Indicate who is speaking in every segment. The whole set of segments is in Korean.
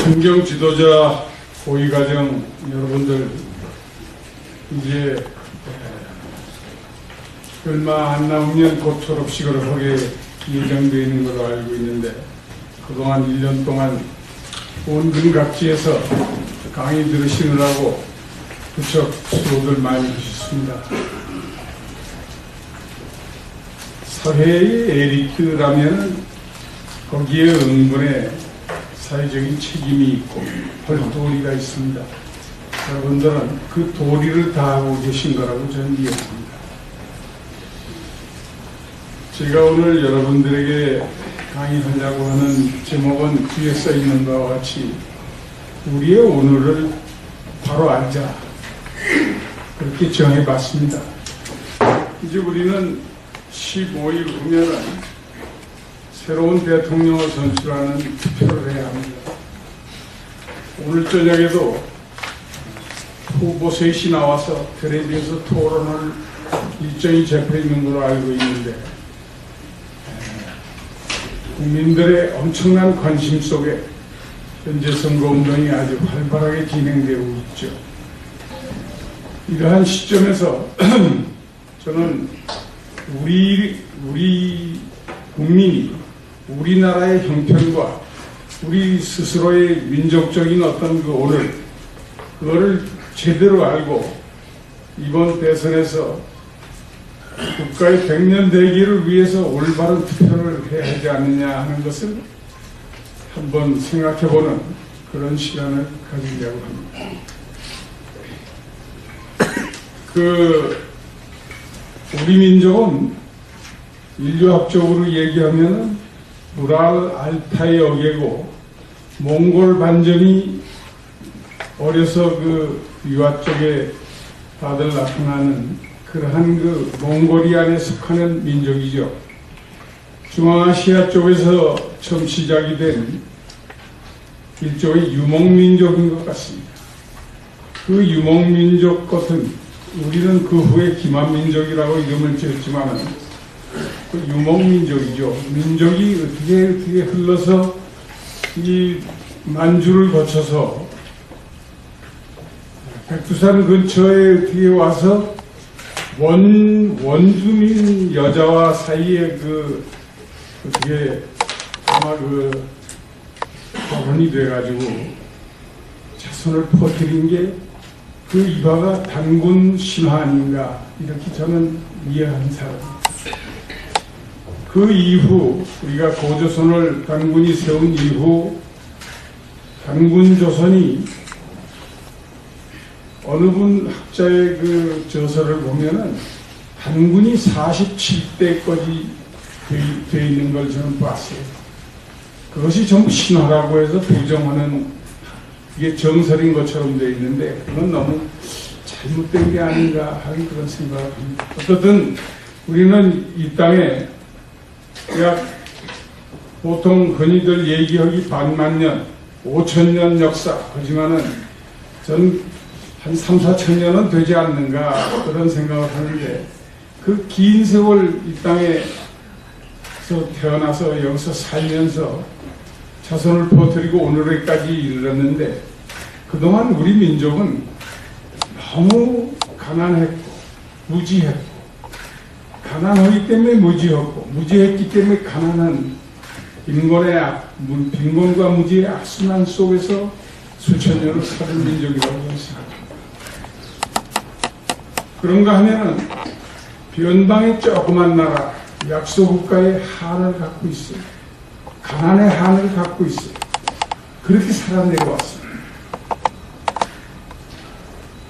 Speaker 1: 존경 지도자, 고위과정 여러분들, 이제 얼마 안 남으면 곧 졸업식을 하게 예정되어 있는 걸로 알고 있는데, 그동안 1년 동안 온 각지에서 강의 들으시느라고 부쩍 수고들 많이 하셨습니다. 사회의 엘리트라면 거기에 응분에 사회적인 책임이 있고 할 도리가 있습니다. 여러분들은 그 도리를 다하고 계신 거라고 저는 이해합니다. 제가 오늘 여러분들에게 강의하려고 하는 제목은 뒤에 써 있는 것과 같이 우리의 오늘을 바로 알자, 그렇게 정해봤습니다. 이제 우리는 15일 후면은 새로운 대통령을 선출하는 투표를 해야 합니다. 오늘 저녁에도 후보 셋이 나와서 텔레비에서 토론을 일정이 잡혀 있는 걸로 알고 있는데, 국민들의 엄청난 관심 속에 현재 선거운동이 아주 활발하게 진행되고 있죠. 이러한 시점에서 저는 우리 국민이 우리나라의 형편과 우리 스스로의 민족적인 어떤 그 오늘, 그거를 제대로 알고 이번 대선에서 국가의 100년 대기를 위해서 올바른 투표를 해야 하지 않느냐 하는 것을 한번 생각해보는 그런 시간을 가지려고 합니다. 우리 민족은 인류학적으로 얘기하면 우랄 알타이 어개고, 몽골 반점이 어려서 그 유아 쪽에 다들 나타나는 그러한 그 몽골리안에 속하는 민족이죠. 중앙아시아 쪽에서 처음 시작이 된 일종의 유목민족인 것 같습니다. 그 유목민족 같은, 우리는 그 후에 기만민족이라고 이름을 지었지만 그 유목민족이죠. 민족이 어떻게 흘러서 이 만주를 거쳐서 백두산 근처에 어떻게 와서 원주민 여자와 사이에 어떻게 아마 결혼이 돼가지고 자손을 퍼뜨린 게 그 이바가 단군 신화 아닌가, 이렇게 저는 이해하는 사람입니다. 그 이후 우리가 고조선을 단군이 세운 이후 단군 조선이 어느 분 학자의 그 저서를 보면은 단군이 47대까지 되어 있는 걸 저는 봤어요. 그것이 전부 신화라고 해서 부정하는, 이게 정설인 것처럼 되어 있는데 그건 너무 잘못된 게 아닌가 하는 그런 생각을 합니다. 어쨌든 우리는 이 땅에 약 보통 흔히들 얘기하기 반만년, 5천년 역사, 하지만은 전 한 3, 4천 년은 되지 않는가 그런 생각을 하는데, 그 긴 세월 이 땅에서 태어나서 여기서 살면서 자손을 퍼뜨리고 오늘까지 이르렀는데, 그동안 우리 민족은 너무 가난했고 무지했고, 가난하기 때문에 무지했고, 무지했기 때문에 가난한 빈곤과 무지의 악순환 속에서 수천 년을 사는 민족이라고 생각합니다. 그런가 하면은 변방의 조그만 나라, 약소국가의 한을 갖고 있어요. 가난의 한을 갖고 있어요. 그렇게 살아내려왔습니다.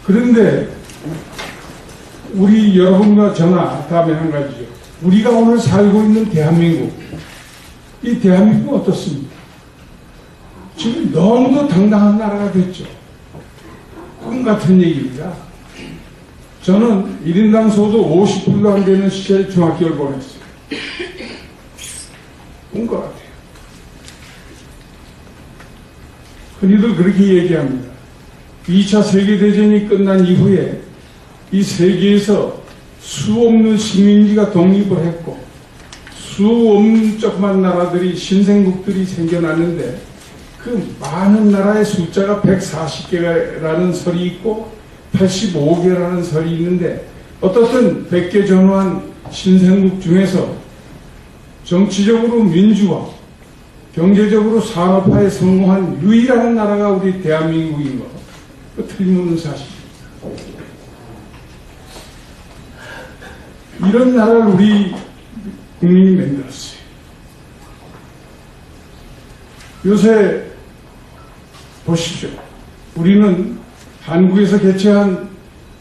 Speaker 1: 그런데 우리 여러분과 저나 다음에 한 가지죠. 우리가 오늘 살고 있는 대한민국, 이 대한민국 어떻습니까? 지금 너무도 당당한 나라가 됐죠. 꿈 같은 얘기입니다. 저는 1인당 소득 50불도 안 되는 시절에 중학교를 보냈어요. 꿈 것 같아요. 흔히들 그렇게 얘기합니다. 2차 세계대전이 끝난 이후에 이 세계에서 수없는 식민지가 독립을 했고 수없는 조그만 나라들이, 신생국들이 생겨났는데, 그 많은 나라의 숫자가 140개라는 설이 있고 85개라는 설이 있는데 어떻든 100개 전후한 신생국 중에서 정치적으로 민주화, 경제적으로 산업화에 성공한 유일한 나라가 우리 대한민국인 거, 그 틀림없는 사실입니다. 이런 나라를 우리 국민이 만들었어요. 요새 보십시오. 우리는 한국에서 개최한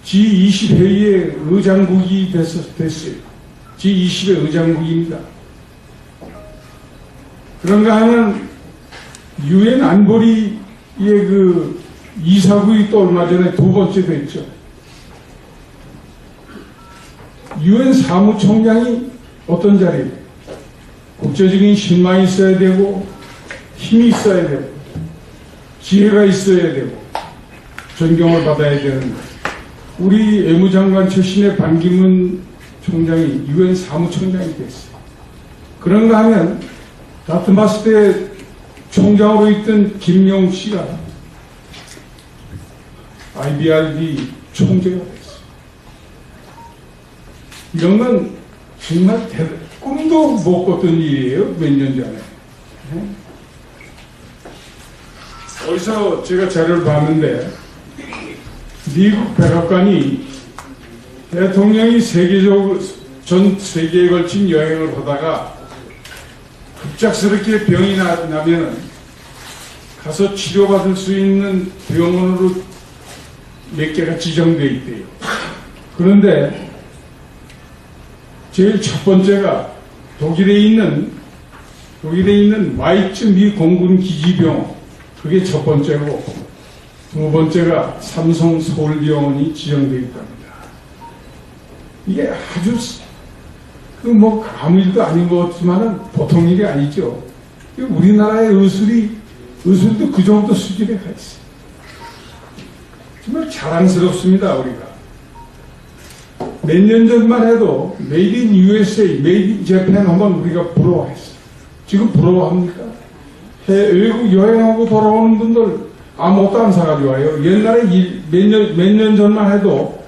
Speaker 1: G20회의의 의장국이 됐어요. G20의 의장국입니다. 그런가 하면 유엔 안보리의 그 이사국이 또 얼마 전에 두 번째 됐죠. 유엔 사무총장이 어떤 자리예요? 국제적인 신망이 있어야 되고 힘이 있어야 되고 지혜가 있어야 되고 존경을 받아야 되는 우리 외무장관 출신의 반기문 총장이 유엔 사무총장이 됐어요. 그런가 하면 다트마스 때 총장으로 있던 김용 씨가 IBRD 총재가 됐어요. 이런 건 정말 꿈도 못 꿨던 일이에요. 몇 년 전에. 어디서 제가 자료를 봤는데 미국 백악관이 대통령이 전 세계에 걸친 여행을 하다가 급작스럽게 병이 나면 가서 치료받을 수 있는 병원으로 몇 개가 지정되어 있대요. 그런데 제일 첫 번째가 독일에 있는 와이츠 미 공군 기지병원, 그게 첫 번째고, 두 번째가 삼성 서울병원이 지정되어 있답니다. 이게 아주 아무 일도 아닌 것 같지만은 보통 일이 아니죠. 우리나라의 의술도 그 정도 수준에 가 있어요. 정말 자랑스럽습니다, 우리가. 몇 년 전만 해도 메이드 인 USA, 메이드 인 재팬 하면 우리가 부러워했어요. 지금 부러워합니까? 외국 여행하고 돌아오는 분들 아무것도 안 사가지고 와요. 옛날에 몇 년 전만 해도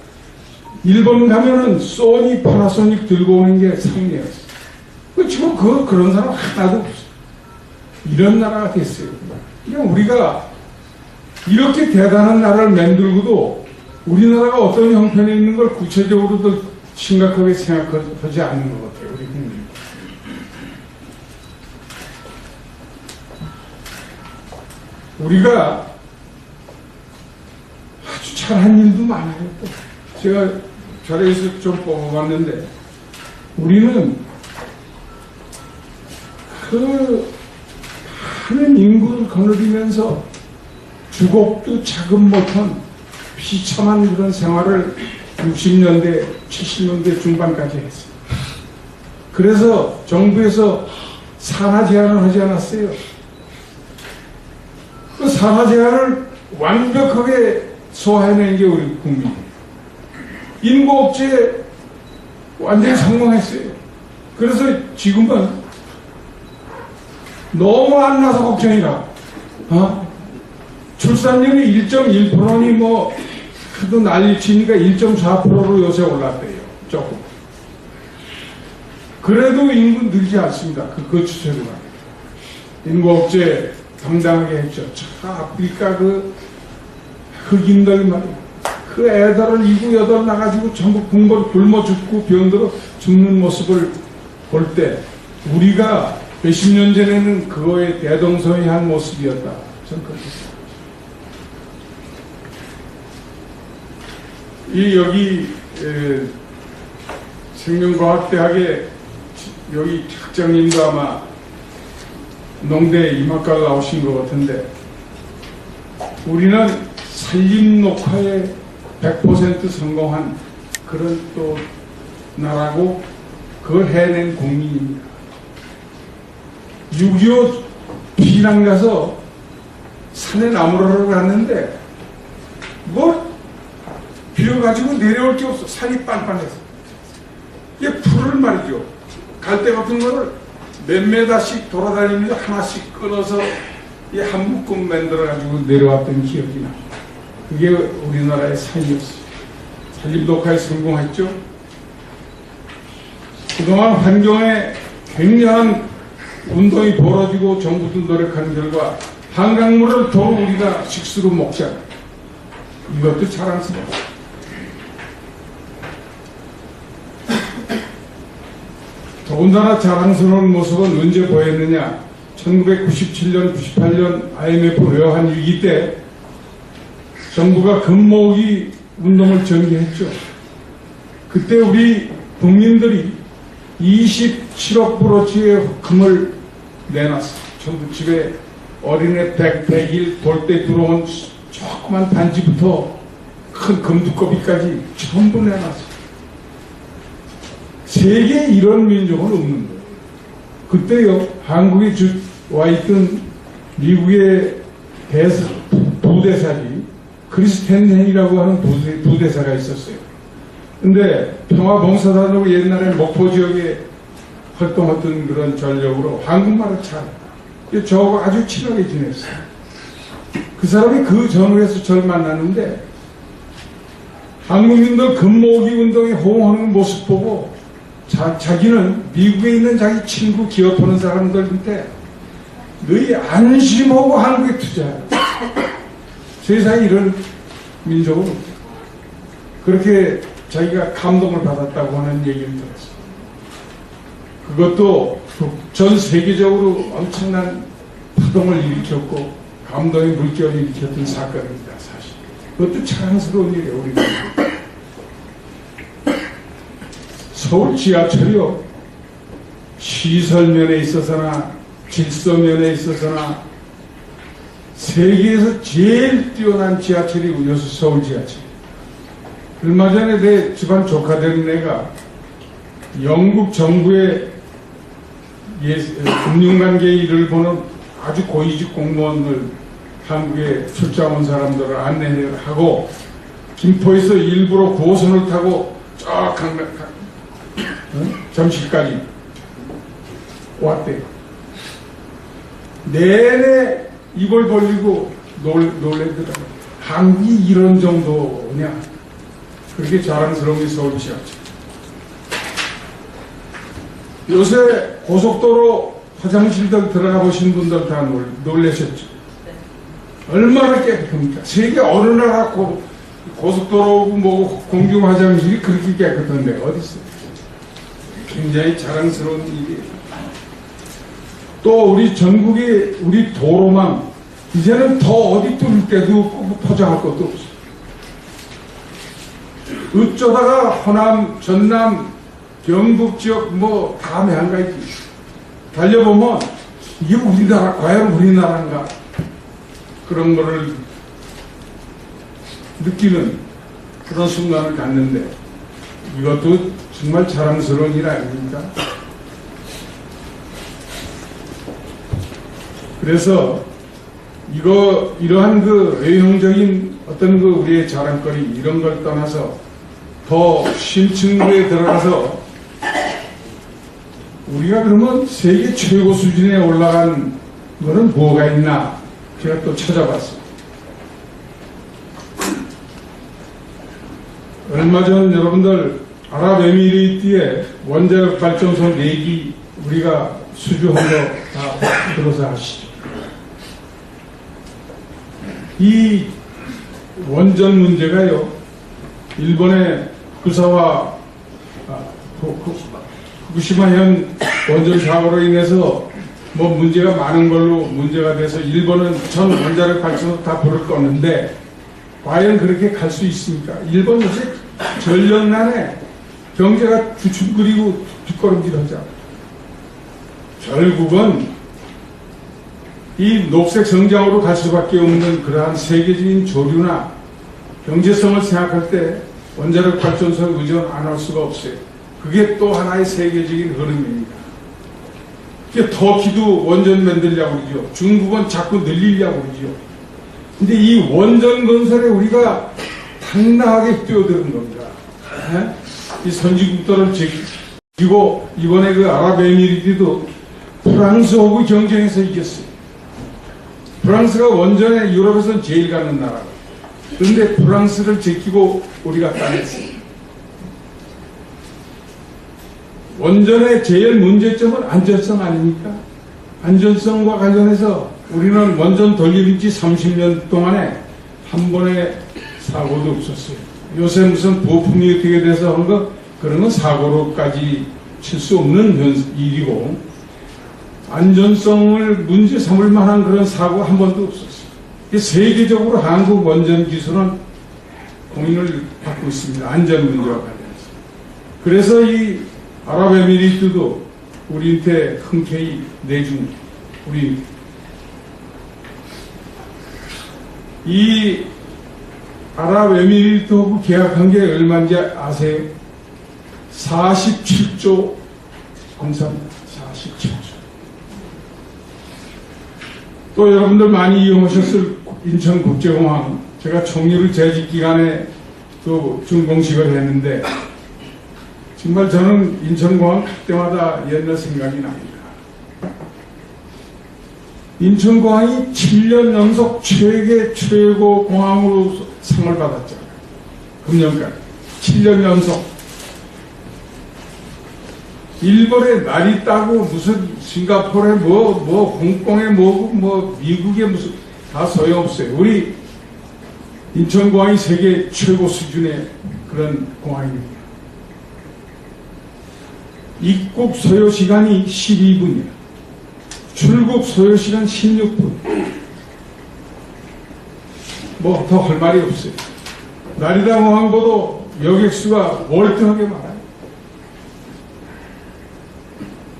Speaker 1: 일본 가면은 소니, 파나소닉 들고 오는 게 상례였어요. 지금 그런 사람 하나도 없어요. 이런 나라가 됐어요. 그냥 우리가 이렇게 대단한 나라를 만들고도 우리나라가 어떤 형편에 있는 걸 구체적으로도 심각하게 생각하지 않는 것 같아요. 우리 국민. 우리가 아주 잘한 일도 많아요. 또. 제가 자료에서 좀 뽑아봤는데 우리는 그 많은 인구를 거느리면서 주곡도 자금 못한 비참한 그런 생활을 60년대, 70년대 중반까지 했어요. 그래서 정부에서 산하 제한을 하지 않았어요. 그 산하 제한을 완벽하게 소화해낸 게 우리 국민이에요. 인구업체에 완전히 성공했어요. 그래서 지금은 너무 안 나서 걱정이라. 출산율이 1.1%니 하도 난리치니까 1.4%로 요새 올랐대요. 조금. 그래도 인구 늘지 않습니다. 그 추세로. 인구업체 당당하게 했죠. 아프리카 흑인들 말이에요. 그 애들을 7, 8 나가지고 전부 굶어 죽고 병들어 죽는 모습을 볼 때 우리가 몇십 년 전에는 그거에 대동소이한 모습이었다. 저는 그렇게 생각합니다. 여기 생명과학대학에 여기 학장님도 아마 농대 이학과를 나오신 것 같은데 우리는 산림 녹화에 100% 성공한 그런 또 나라고 그걸 해낸 국민입니다. 6.25 피난 가서 산에 나무를 갔는데 비어가지고 내려올 게 없어. 산이 빤빤해서. 이게 풀을 말이죠. 갈대 같은 거를 몇 메다씩 돌아다니면서 하나씩 끊어서 이 한 묶음 만들어가지고 내려왔던 기억이 나. 그게 우리나라의 산이었어요. 산림 녹화에 성공했죠. 그동안 환경에 굉장한 운동이 벌어지고 정부도 노력하는 결과 한강물을 더 우리가 식수로 먹자. 이것도 자랑스러워. 더군다나 자랑스러운 모습은 언제 보였느냐. 1997년, 98년 IMF 외환 위기 때 정부가 금모으기 운동을 전개했죠. 그때 우리 국민들이 27억 브로치의 금을 내놨어. 전부 집에 어린애 100일 돌 때 들어온 조그만 반지부터 큰 금두꺼비까지 전부 내놨어. 세계에 이런 민족은 없는 거예요. 그때요, 한국에 와 있던 미국의 부대사지, 크리스텐헨이라고 하는 부대사가 있었어요. 근데 평화봉사단으로 옛날에 목포 지역에 활동했던 그런 전력으로 한국말을 잘, 저하고 아주 친하게 지냈어요. 그 사람이 그 전후에서 저를 만났는데, 한국인들 금모으기 운동에 호응하는 모습 보고, 자기는 미국에 있는 자기 친구 기업하는 사람들한테 너희 안심하고 한국에 투자해. 세상에 이런 민족은 없다. 그렇게 자기가 감동을 받았다고 하는 얘기를 들었어요. 그것도 전 세계적으로 엄청난 파동을 일으켰고 감동의 물결을 일으켰던 사건입니다. 사실 그것도 자랑스러운 일이에요. 우리가 서울 지하철이요, 시설면에 있어서나 질서면에 있어서나 세계에서 제일 뛰어난 지하철이 요새 서울 지하철. 얼마 전에 내 집안 조카 되는 애가 영국 정부의 금융관계 일을 보는 아주 고위직 공무원을 한국에 출장 온 사람들을 안내하고 김포에서 일부러 9호선을 타고 쫙 잠실까지 왔대요. 내내 입을 벌리고 놀래더라고요. 한국이 이런 정도냐. 그렇게 자랑스러운 게 서울 지하철. 요새 고속도로 화장실들 들어가 보신 분들 다 놀라셨죠. 얼마나 깨끗합니까? 세계 어느 나라 고속도로고 뭐 공중 화장실이 그렇게 깨끗한데 어디 있어요? 굉장히 자랑스러운 일이에요. 또 우리 전국의 우리 도로만 이제는 더 어디 뚫을 때도 없고 포장할 것도 없어요. 어쩌다가 호남, 전남, 경북 지역 뭐 다 매한가지 달려보면 이게 우리나라, 과연 우리나라인가 그런 거를 느끼는 그런 순간을 갖는데 이것도 정말 자랑스러운 일 아닙니까? 그래서 이러한 그 외형적인 어떤 그 우리의 자랑거리 이런 걸 떠나서 더 심층부에 들어가서 우리가 그러면 세계 최고 수준에 올라간 거는 뭐가 있나 제가 또 찾아봤어요. 얼마 전 여러분들 아랍에미리트의 원자력 발전소 4기 우리가 수주한 거 다 들어서 아시죠? 이 원전 문제가요, 일본의 후쿠시마 후쿠시마현 원전 사고로 인해서 뭐 문제가 많은 걸로 문제가 돼서 일본은 전 원자력 발전소 다 불을 껐는데 과연 그렇게 갈 수 있습니까? 일본 요새 전력난에 경제가 주춤거리고 뒷걸음질하자. 결국은 이 녹색 성장으로 갈 수밖에 없는 그러한 세계적인 조류나 경제성을 생각할 때 원자력 발전소에 의존 안 할 수가 없어요. 그게 또 하나의 세계적인 흐름입니다. 터키도 원전 만들려고 그러죠. 중국은 자꾸 늘리려고 그러죠. 근데 이 원전 건설에 우리가 당당하게 뛰어드는 겁니다. 이 선진국들을 그리고 이번에 그 아랍에미리트도 프랑스하고 경쟁해서 이겼어요. 프랑스가 원전에 유럽에서는 제일 가는 나라고. 그런데 프랑스를 제끼고 우리가 따냈어요. 원전의 제일 문제점은 안전성 아닙니까? 안전성과 관련해서 우리는 원전 돌립인 지 30년 동안에 한 번의 사고도 없었어요. 요새 무슨 부품이 어떻게 돼서 한 거, 그런 건 사고로까지 칠 수 없는 일이고, 안전성을 문제 삼을 만한 그런 사고가 한 번도 없었어요. 세계적으로 한국 원전 기술은 공인을 받고 있습니다. 안전 문제와 관련해서. 그래서 이 아랍에미리트도 우리한테 흔쾌히 내준, 우리 이 아랍에미리트하고 계약한 게 얼마인지 아세요? 47조 감사합니다. 47조. 또 여러분들 많이 이용하셨을 인천국제공항, 제가 총리를 재직 기간에 또 준공식을 했는데 정말 저는 인천공항 갈 때마다 옛날 생각이 납니다. 인천공항이 7년 연속 세계 최고 공항으로 상을 받았잖아요. 금년까지 7년 연속. 일본에 날이 따고 무슨 싱가포르에 홍콩에 미국에 무슨 다 소용없어요. 우리 인천공항이 세계 최고 수준의 그런 공항입니다. 입국 소요 시간이 12분이에요. 출국 소요 시간 16분. 뭐 더 할 말이 없어요. 나리다 공항보다 여객수가 월등하게 많아요.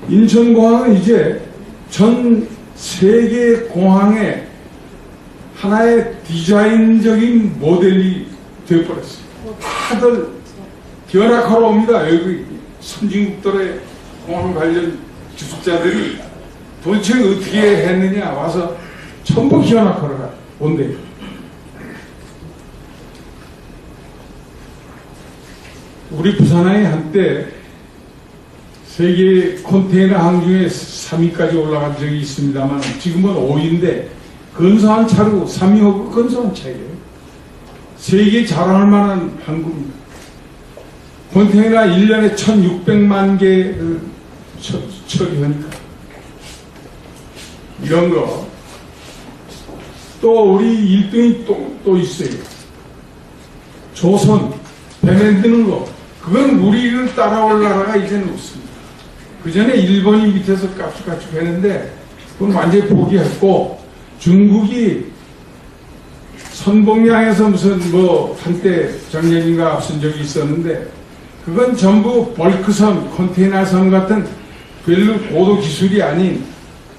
Speaker 1: 인천공항은 이제 전 세계 공항의 하나의 디자인적인 모델이 되어버렸어요. 다들 견학하러 옵니다. 여기 선진국들의 공항 관련 기술자들이 도대체 어떻게 했느냐 와서 전부 견학하러 온대요. 우리 부산항이 한때 세계 컨테이너 항 중에 3위까지 올라간 적이 있습니다만 지금은 5위인데 근소한 차로 3위하고 근소한 차이에요. 세계 자랑할 만한 항구입니다. 컨테이너 1년에 1600만 개 처리하니까 이런 거. 또 우리 1등이 또 있어요. 조선 배 만드는 거. 그건 우리를 따라올 나라가 이제는 없습니다. 그 전에 일본이 밑에서 깝죽깝죽 했는데 그건 완전히 포기했고, 중국이 선봉양에서 무슨 한때 작년인가 앞선 적이 있었는데 그건 전부 벌크선, 컨테이너선 같은 별로 고도 기술이 아닌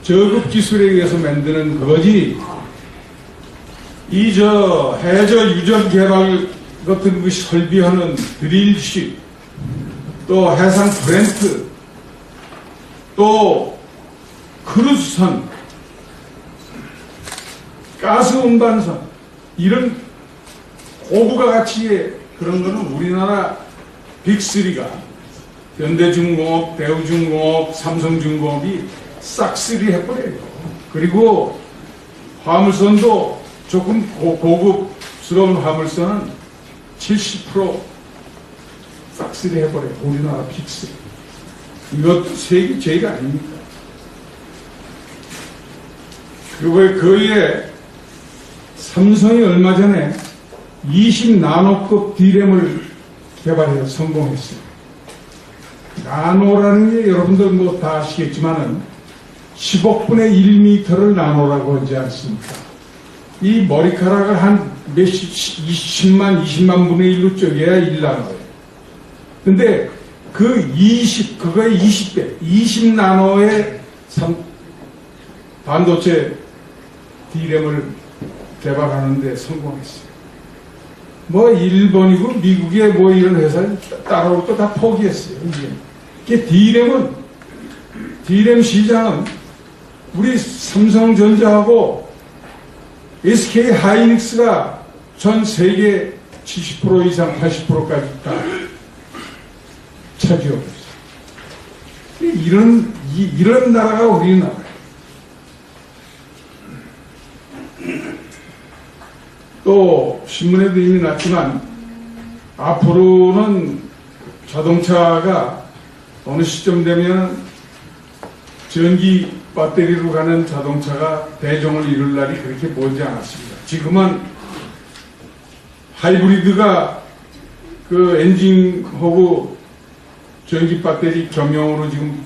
Speaker 1: 저급 기술에 의해서 만드는 거지. 해저 유전 개발 같은 그 설비하는 드릴식, 또 해상 브랜트, 또 크루즈선, 가스 운반선, 이런 고부가 가치의 그런 거는 우리나라 빅3가 현대중공업, 대우중공업, 삼성중공업이 싹쓸이 해버려요. 그리고 화물선도 조금 고급스러운 화물선은 70% 싹쓸이 해버려요. 우리나라 빅3. 이것도 세계 제일 아닙니까? 그리고 그 삼성이 얼마 전에 20나노급 D램을 개발해서 성공했어요. 나노라는 게 여러분들 다 아시겠지만은 10억분의 1m를 나노라고 하지 않습니까? 이 머리카락을 한 10만, 20만 분의 1로 쪼개야 1나노예요. 근데 그거의 20배, 20나노의 반도체 D램을 개발하는데 성공했어요. 일본이고 미국의 이런 회사는 따라올 거 다 포기했어요. 이게 D램 시장은 우리 삼성전자하고 SK 하이닉스가 전 세계 70% 이상 80%까지 다 차지하고 있어요. 이런 나라가 우리나라예요. 또 신문에도 이미 났지만 앞으로는 자동차가 어느 시점 되면 전기 배터리로 가는 자동차가 대종을 이룰 날이 그렇게 멀지 않았습니다. 지금은 하이브리드가 그 엔진하고 전기 배터리 겸용으로 지금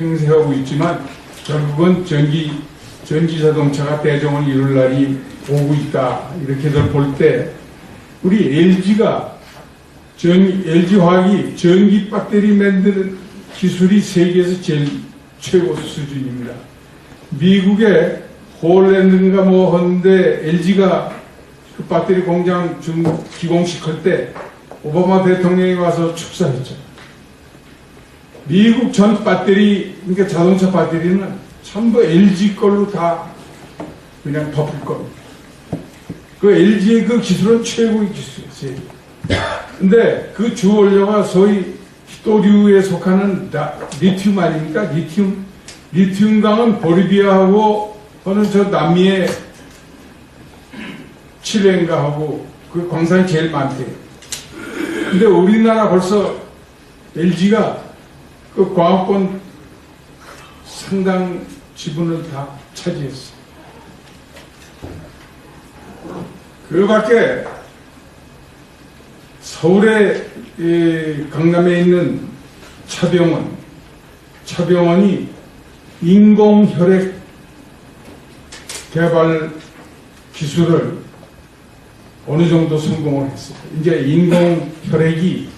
Speaker 1: 행세하고 있지만 결국은 전기 자동차가 대종을 이룰 날이 오고 있다. 이렇게들 볼 때 우리 LG화학이 전기 배터리 만드는 기술이 세계에서 제일 최고 수준입니다. 미국의 홀랜드인가 뭐 하는데 LG가 그 배터리 공장 기공식할 때 오바마 대통령이 와서 축사했죠. 미국 전 배터리, 그러니까 자동차 배터리는 전부 LG 걸로 다 그냥 덮을 겁니다. 그 LG의 그 기술은 최고의 기술이었어요. 근데 그 주 원료가 소위 히토류에 속하는 리튬 아닙니까? 리튬강은 보리비아하고 어느 저 남미의 칠레인가 하고 그 광산이 제일 많대요. 근데 우리나라 벌써 LG가 그 광업권 상당 지분을 다 차지했어요. 그 밖에 서울의 강남에 있는 차병원이 인공혈액 개발 기술을 어느 정도 성공을 했어요. 이제 인공혈액이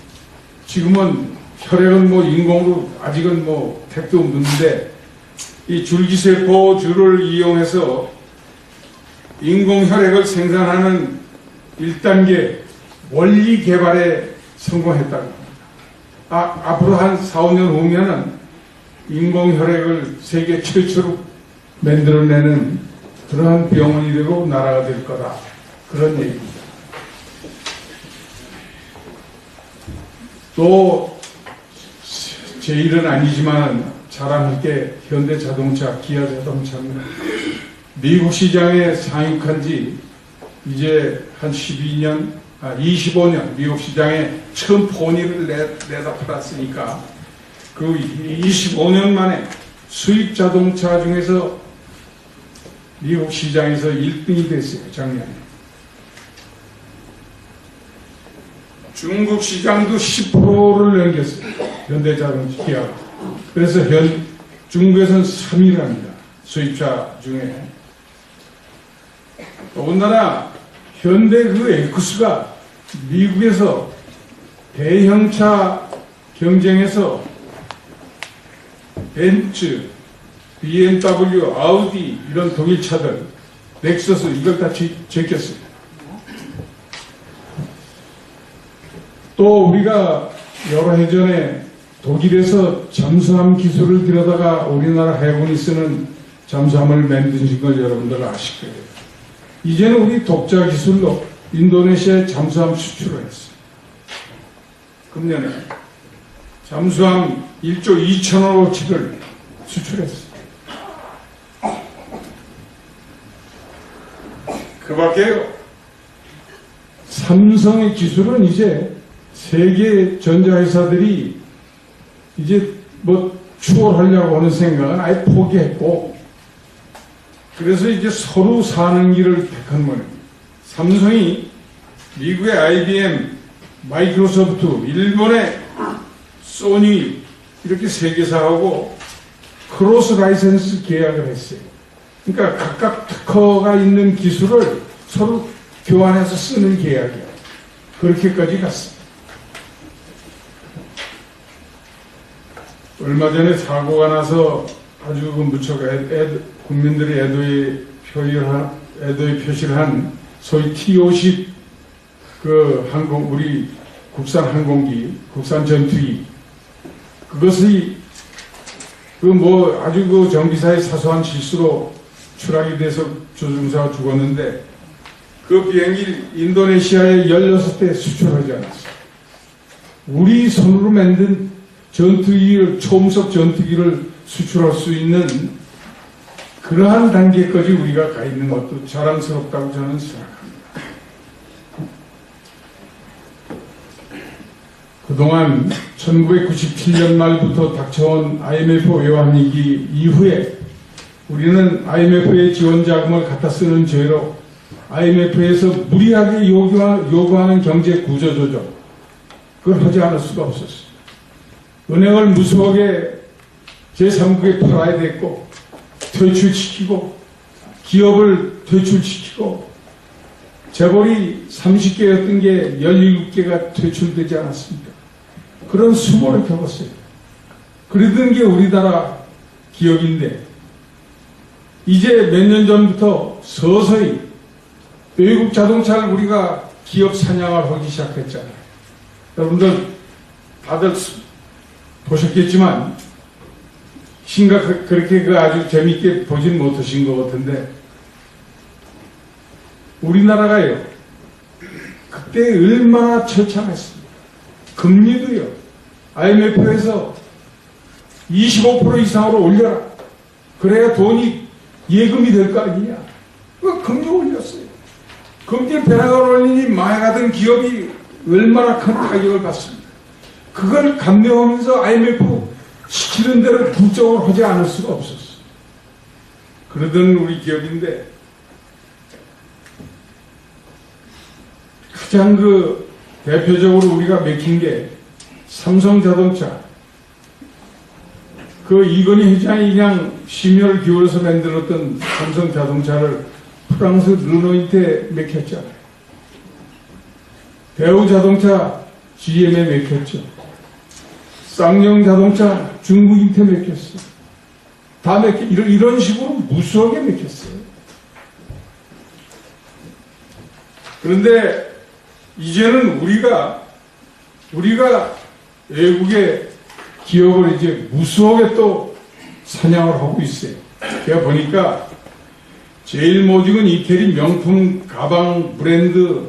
Speaker 1: 지금은 혈액은 뭐 인공으로 아직은 뭐 택도 없는데 이 줄기세포주를 이용해서 인공혈액을 생산하는 1단계 원리 개발에 성공했다고 합니다. 앞으로 한 4, 5년 후면은 인공혈액을 세계 최초로 만들어내는 그러한 병원이 되고 나라가 될 거다. 그런 얘기입니다. 또 제 일은 아니지만 자랑할 게 현대자동차, 기아자동차입니다. 미국 시장에 상륙한 지 이제 한 25년 미국 시장에 처음 포니를 내다 팔았으니까 그 25년 만에 수입 자동차 중에서 미국 시장에서 1등이 됐어요. 작년에. 중국 시장도 10%를 넘겼어요. 현대자동차 기아가. 그래서 중국에서는 3위를 합니다. 수입차 중에. 더군다나 현대 그 X가 미국에서 대형차 경쟁에서 벤츠, BMW, 아우디 이런 독일 차들, 넥서스 이걸 다 제꼈어요. 또 우리가 여러 해 전에 독일에서 잠수함 기술을 들여다가 우리나라 해군이 쓰는 잠수함을 만드신 걸 여러분들 아실 거예요. 이제는 우리 독자 기술로 인도네시아에 잠수함 수출을 했어요. 금년에 잠수함 1조 2천억어치를 수출했어요. 그 밖에 삼성의 기술은 이제 세계 전자회사들이 이제 뭐 추월하려고 하는 생각은 아예 포기했고, 그래서 이제 서로 사는 길을 택한 거예요. 삼성이 미국의 IBM, 마이크로소프트, 일본의 소니 이렇게 세 개사하고 크로스 라이센스 계약을 했어요. 그러니까 각각 특허가 있는 기술을 서로 교환해서 쓰는 계약이에요. 그렇게까지 갔어요. 얼마 전에 사고가 나서 아주 무척 국민들이 애도의 표시를 한 소위 T-50 그 우리 국산 항공기, 국산 전투기, 그것이 아주 정비사의 사소한 실수로 추락이 돼서 조종사가 죽었는데 그 비행기 인도네시아에 16대 수출하지 않았어요. 우리 손으로 만든 전투기를, 초음속 전투기를 수출할 수 있는 그러한 단계까지 우리가 가 있는 것도 자랑스럽다고 저는 생각합니다. 그동안 1997년 말부터 닥쳐온 IMF 외환위기 이후에 우리는 IMF의 지원 자금을 갖다 쓰는 죄로 IMF에서 무리하게 요구하는 경제 구조 조정, 그걸 하지 않을 수가 없었어요. 은행을 무수하게 제3국에 팔아야 됐고, 퇴출시키고, 기업을 퇴출시키고, 재벌이 30개였던 게 17개가 퇴출되지 않았습니까? 그런 수모를 겪었어요. 그러던 게 우리나라 기업인데, 이제 몇 년 전부터 서서히 외국 자동차를 우리가 기업 사냥을 하기 시작했잖아요. 여러분들 다들 보셨겠지만 그렇게 아주 재밌게 보진 못하신 것 같은데, 우리나라가요 그때 얼마나 처참했습니다. 금리도요 IMF에서 25% 이상으로 올려라, 그래야 돈이 예금이 될 거 아니냐. 그 금리 올렸어요. 금리 벼락을 올리니 망해가던 기업이 얼마나 큰 타격을 받습니다. 그걸 감내하면서 IMF 시키는 대로 국정을 하지 않을 수가 없었어요. 그러던 우리 기업인데, 가장 대표적으로 우리가 맥힌 게 삼성자동차. 이건희 회장이 그냥 심혈을 기울여서 만들었던 삼성자동차를 프랑스 르노이트에 맥혔잖아요. 대우자동차 GM에 맥혔죠. 쌍용자동차 중국인테 맥혔어요. 다 이런 식으로 무수하게 맥혔어요. 그런데 이제는 우리가 외국의 기업을 이제 무수하게 또 사냥을 하고 있어요. 제가 보니까 제일 모직은 이태리 명품 가방 브랜드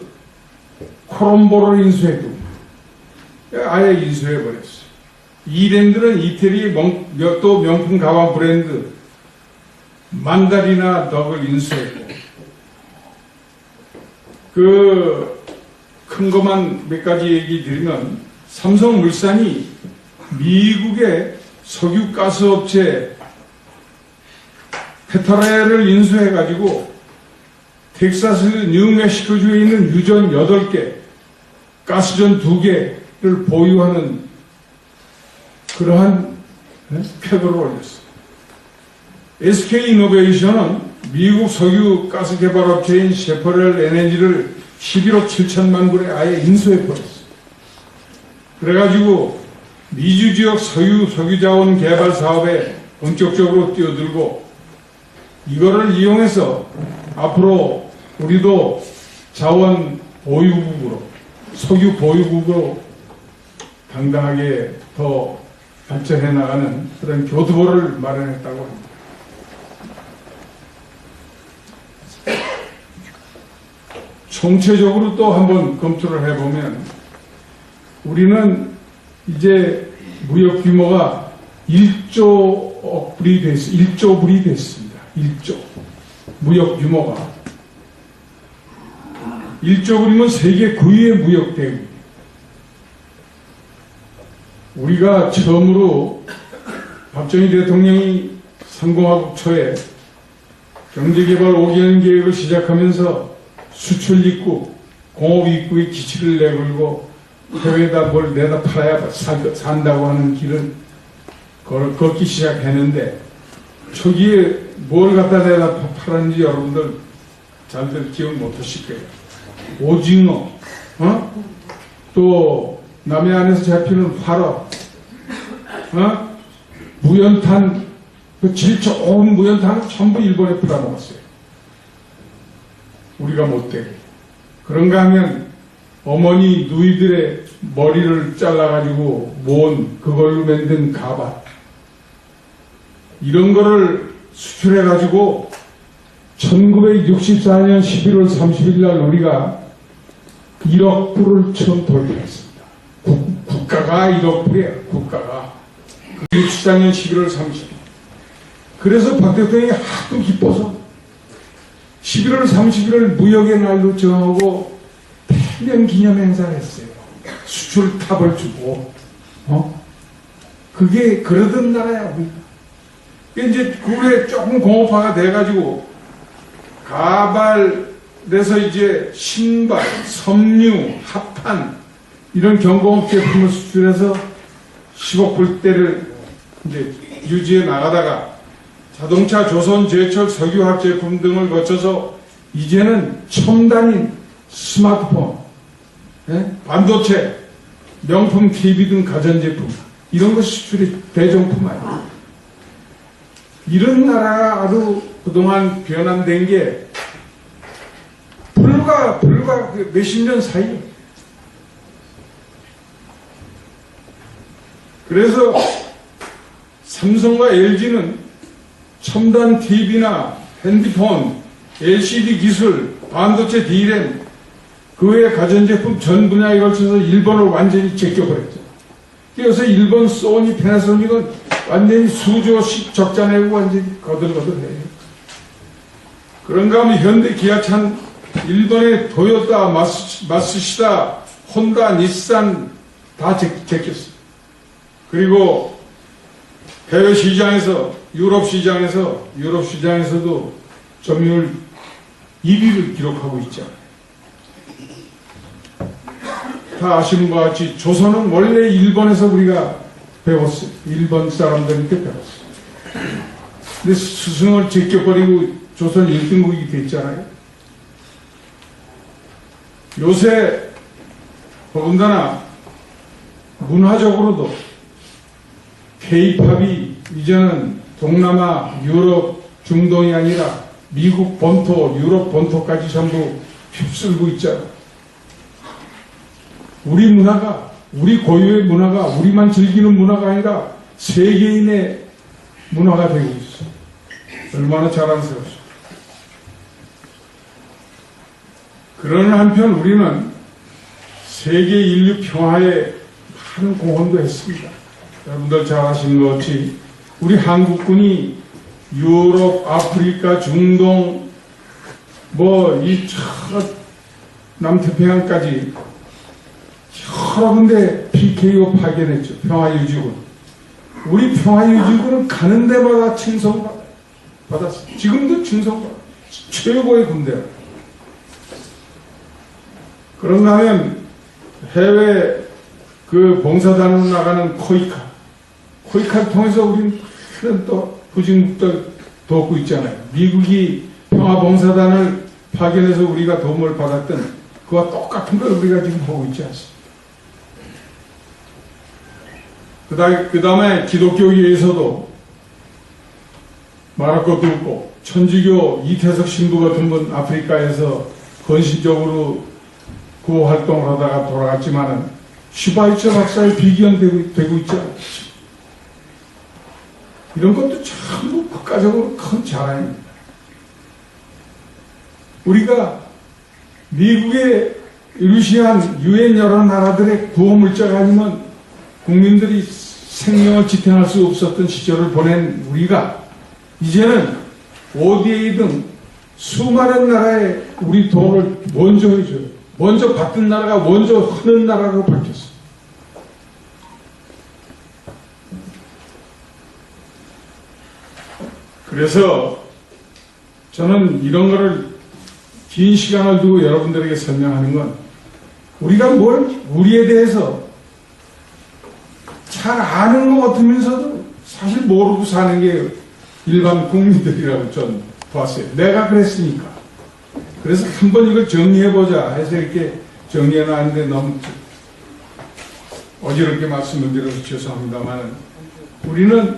Speaker 1: 코롬보를 인수했고, 아예 인수해버렸어요. 이랜드는 이태리 또 명품 가방 브랜드 만다리나 덕을 인수했고, 큰 것만 몇 가지 얘기 드리면, 삼성물산이 미국의 석유가스업체 페트라를 인수해가지고 텍사스 뉴멕시코주에 있는 유전 8개, 가스전 2개를 보유하는 그러한 쾌거를 올렸어요. SK이노베이션은 미국 석유 가스 개발업체인 셰퍼렐 에너지를 11억 7천만 불에 아예 인수해버렸어요. 그래가지고 미주 지역 석유자원 개발 사업에 본격적으로 뛰어들고, 이거를 이용해서 앞으로 우리도 자원 보유국으로, 석유 보유국으로 당당하게 더 발전해 나가는 그런 교두보를 마련했다고 합니다. 총체적으로 또 한번 검토를 해보면, 우리는 이제 무역 규모가 1조 불이 됐습니다. 1조. 무역 규모가. 1조 불이면 세계 9위의 무역 대국. 우리가 처음으로 박정희 대통령이 상공화국 초에 경제개발 5개년 계획을 시작하면서 수출 입국, 공업 입국의 기치를 내걸고 해외에다 뭘 내다 팔아야 산다고 하는 길을 걷기 시작했는데, 초기에 뭘 갖다 내다 팔았는지 여러분들 잘들 기억 못 하실 거예요. 오징어, 또 남해안에서 잡히는 화로, 무연탄, 질 좋은 무연탄을 전부 일본에 팔아먹었어요. 우리가 못되게. 그런가 하면 어머니 누이들의 머리를 잘라가지고 모은 그걸로 만든 가발, 이런 거를 수출해가지고 1964년 11월 30일 날 우리가 1억 불을 처음 돌파했습니다. 국가가 1억 불이에요. 국가가. 64년 11월 30일. 그래서 박 대통령이 하도 기뻐서 11월 30일을 무역의 날로 정하고 대면 기념 행사를 했어요. 수출탑을 주고, 그게 그러던 나라야, 우리가. 이제 그게 조금 공업화가 돼가지고, 가발에서 이제 신발, 섬유, 합판, 이런 경공업 제품을 수출해서 10억 불대를 이제 유지해 나가다가 자동차, 조선, 제철, 석유화학 제품 등을 거쳐서 이제는 첨단인 스마트폰, 반도체, 명품 TV 등 가전제품 이런 것 수출이 대정품 아니에요. 이런 나라가 아주 그동안 변환된 게 불과 몇십 년 사이에. 그래서 삼성과 LG는 첨단 TV나 핸드폰, LCD 기술, 반도체 D램, 그 외 가전제품 전 분야에 걸쳐서 일본을 완전히 제껴버렸죠. 그래서 일본 소니, 패나소닉은 완전히 수조씩 적자 내고 완전히 거들거들해요. 그런가 하면 현대, 기아차는 일본의 도요타, 마쓰시다, 혼다, 닛산 다 제꼈어요. 그리고 해외 시장에서, 유럽 시장에서도 점유율 1위를 기록하고 있잖아요. 다 아시는 것 같이 조선은 원래 일본에서 우리가 배웠어요. 일본 사람들한테 배웠어요. 근데 스승을 제껴버리고 조선 1등국이 됐잖아요. 요새 더군다나 문화적으로도 K-팝이 이제는 동남아, 유럽, 중동이 아니라 미국 본토, 유럽 본토까지 전부 휩쓸고 있잖아요. 우리 문화가, 우리 고유의 문화가 우리만 즐기는 문화가 아니라 세계인의 문화가 되고 있어. 얼마나 자랑스럽소. 그런 한편 우리는 세계 인류 평화에 많은 공헌도 했습니다. 여러분들 잘 아시는 것 같이 우리 한국군이 유럽, 아프리카, 중동, 이 남태평양까지 여러 군데 PKO 파견했죠. 평화유지군. 우리 평화유지군은 가는 데마다 칭송받았어요. 지금도 칭송받아요. 최고의 군대야. 그런가 하면 해외 봉사단으로 나가는 코이카를 통해서 우리는 또 부진국도 돕고 있잖아요. 미국이 평화봉사단을 파견해서 우리가 도움을 받았던 그와 똑같은 걸 우리가 지금 하고 있지 않습니까? 그 다음에 기독교계에서도 말할 것도 없고 천주교 이태석 신부 같은 분 아프리카에서 헌신적으로 구호 활동을 하다가 돌아갔지만은 슈바이처 박사의 비견되고 있지 않습니까? 이런 것도 전부 국가적으로 큰 자랑입니다. 우리가 미국의 루시안 유엔 여러 나라들의 구호물자가 아니면 국민들이 생명을 지탱할 수 없었던 시절을 보낸 우리가 이제는 ODA 등 수많은 나라에 우리 돈을 먼저 해줘요. 먼저 받던 나라가 먼저 하는 나라로 바뀌었어요. 그래서 저는 이런 거를 긴 시간을 두고 여러분들에게 설명하는 건 우리가 우리에 대해서 잘 아는 것 같으면서도 사실 모르고 사는 게 일반 국민들이라고 전 봤어요. 내가 그랬으니까. 그래서 한번 이걸 정리해보자 해서 이렇게 정리해놨는데 너무 어지럽게 말씀을 드려서 죄송합니다만 우리는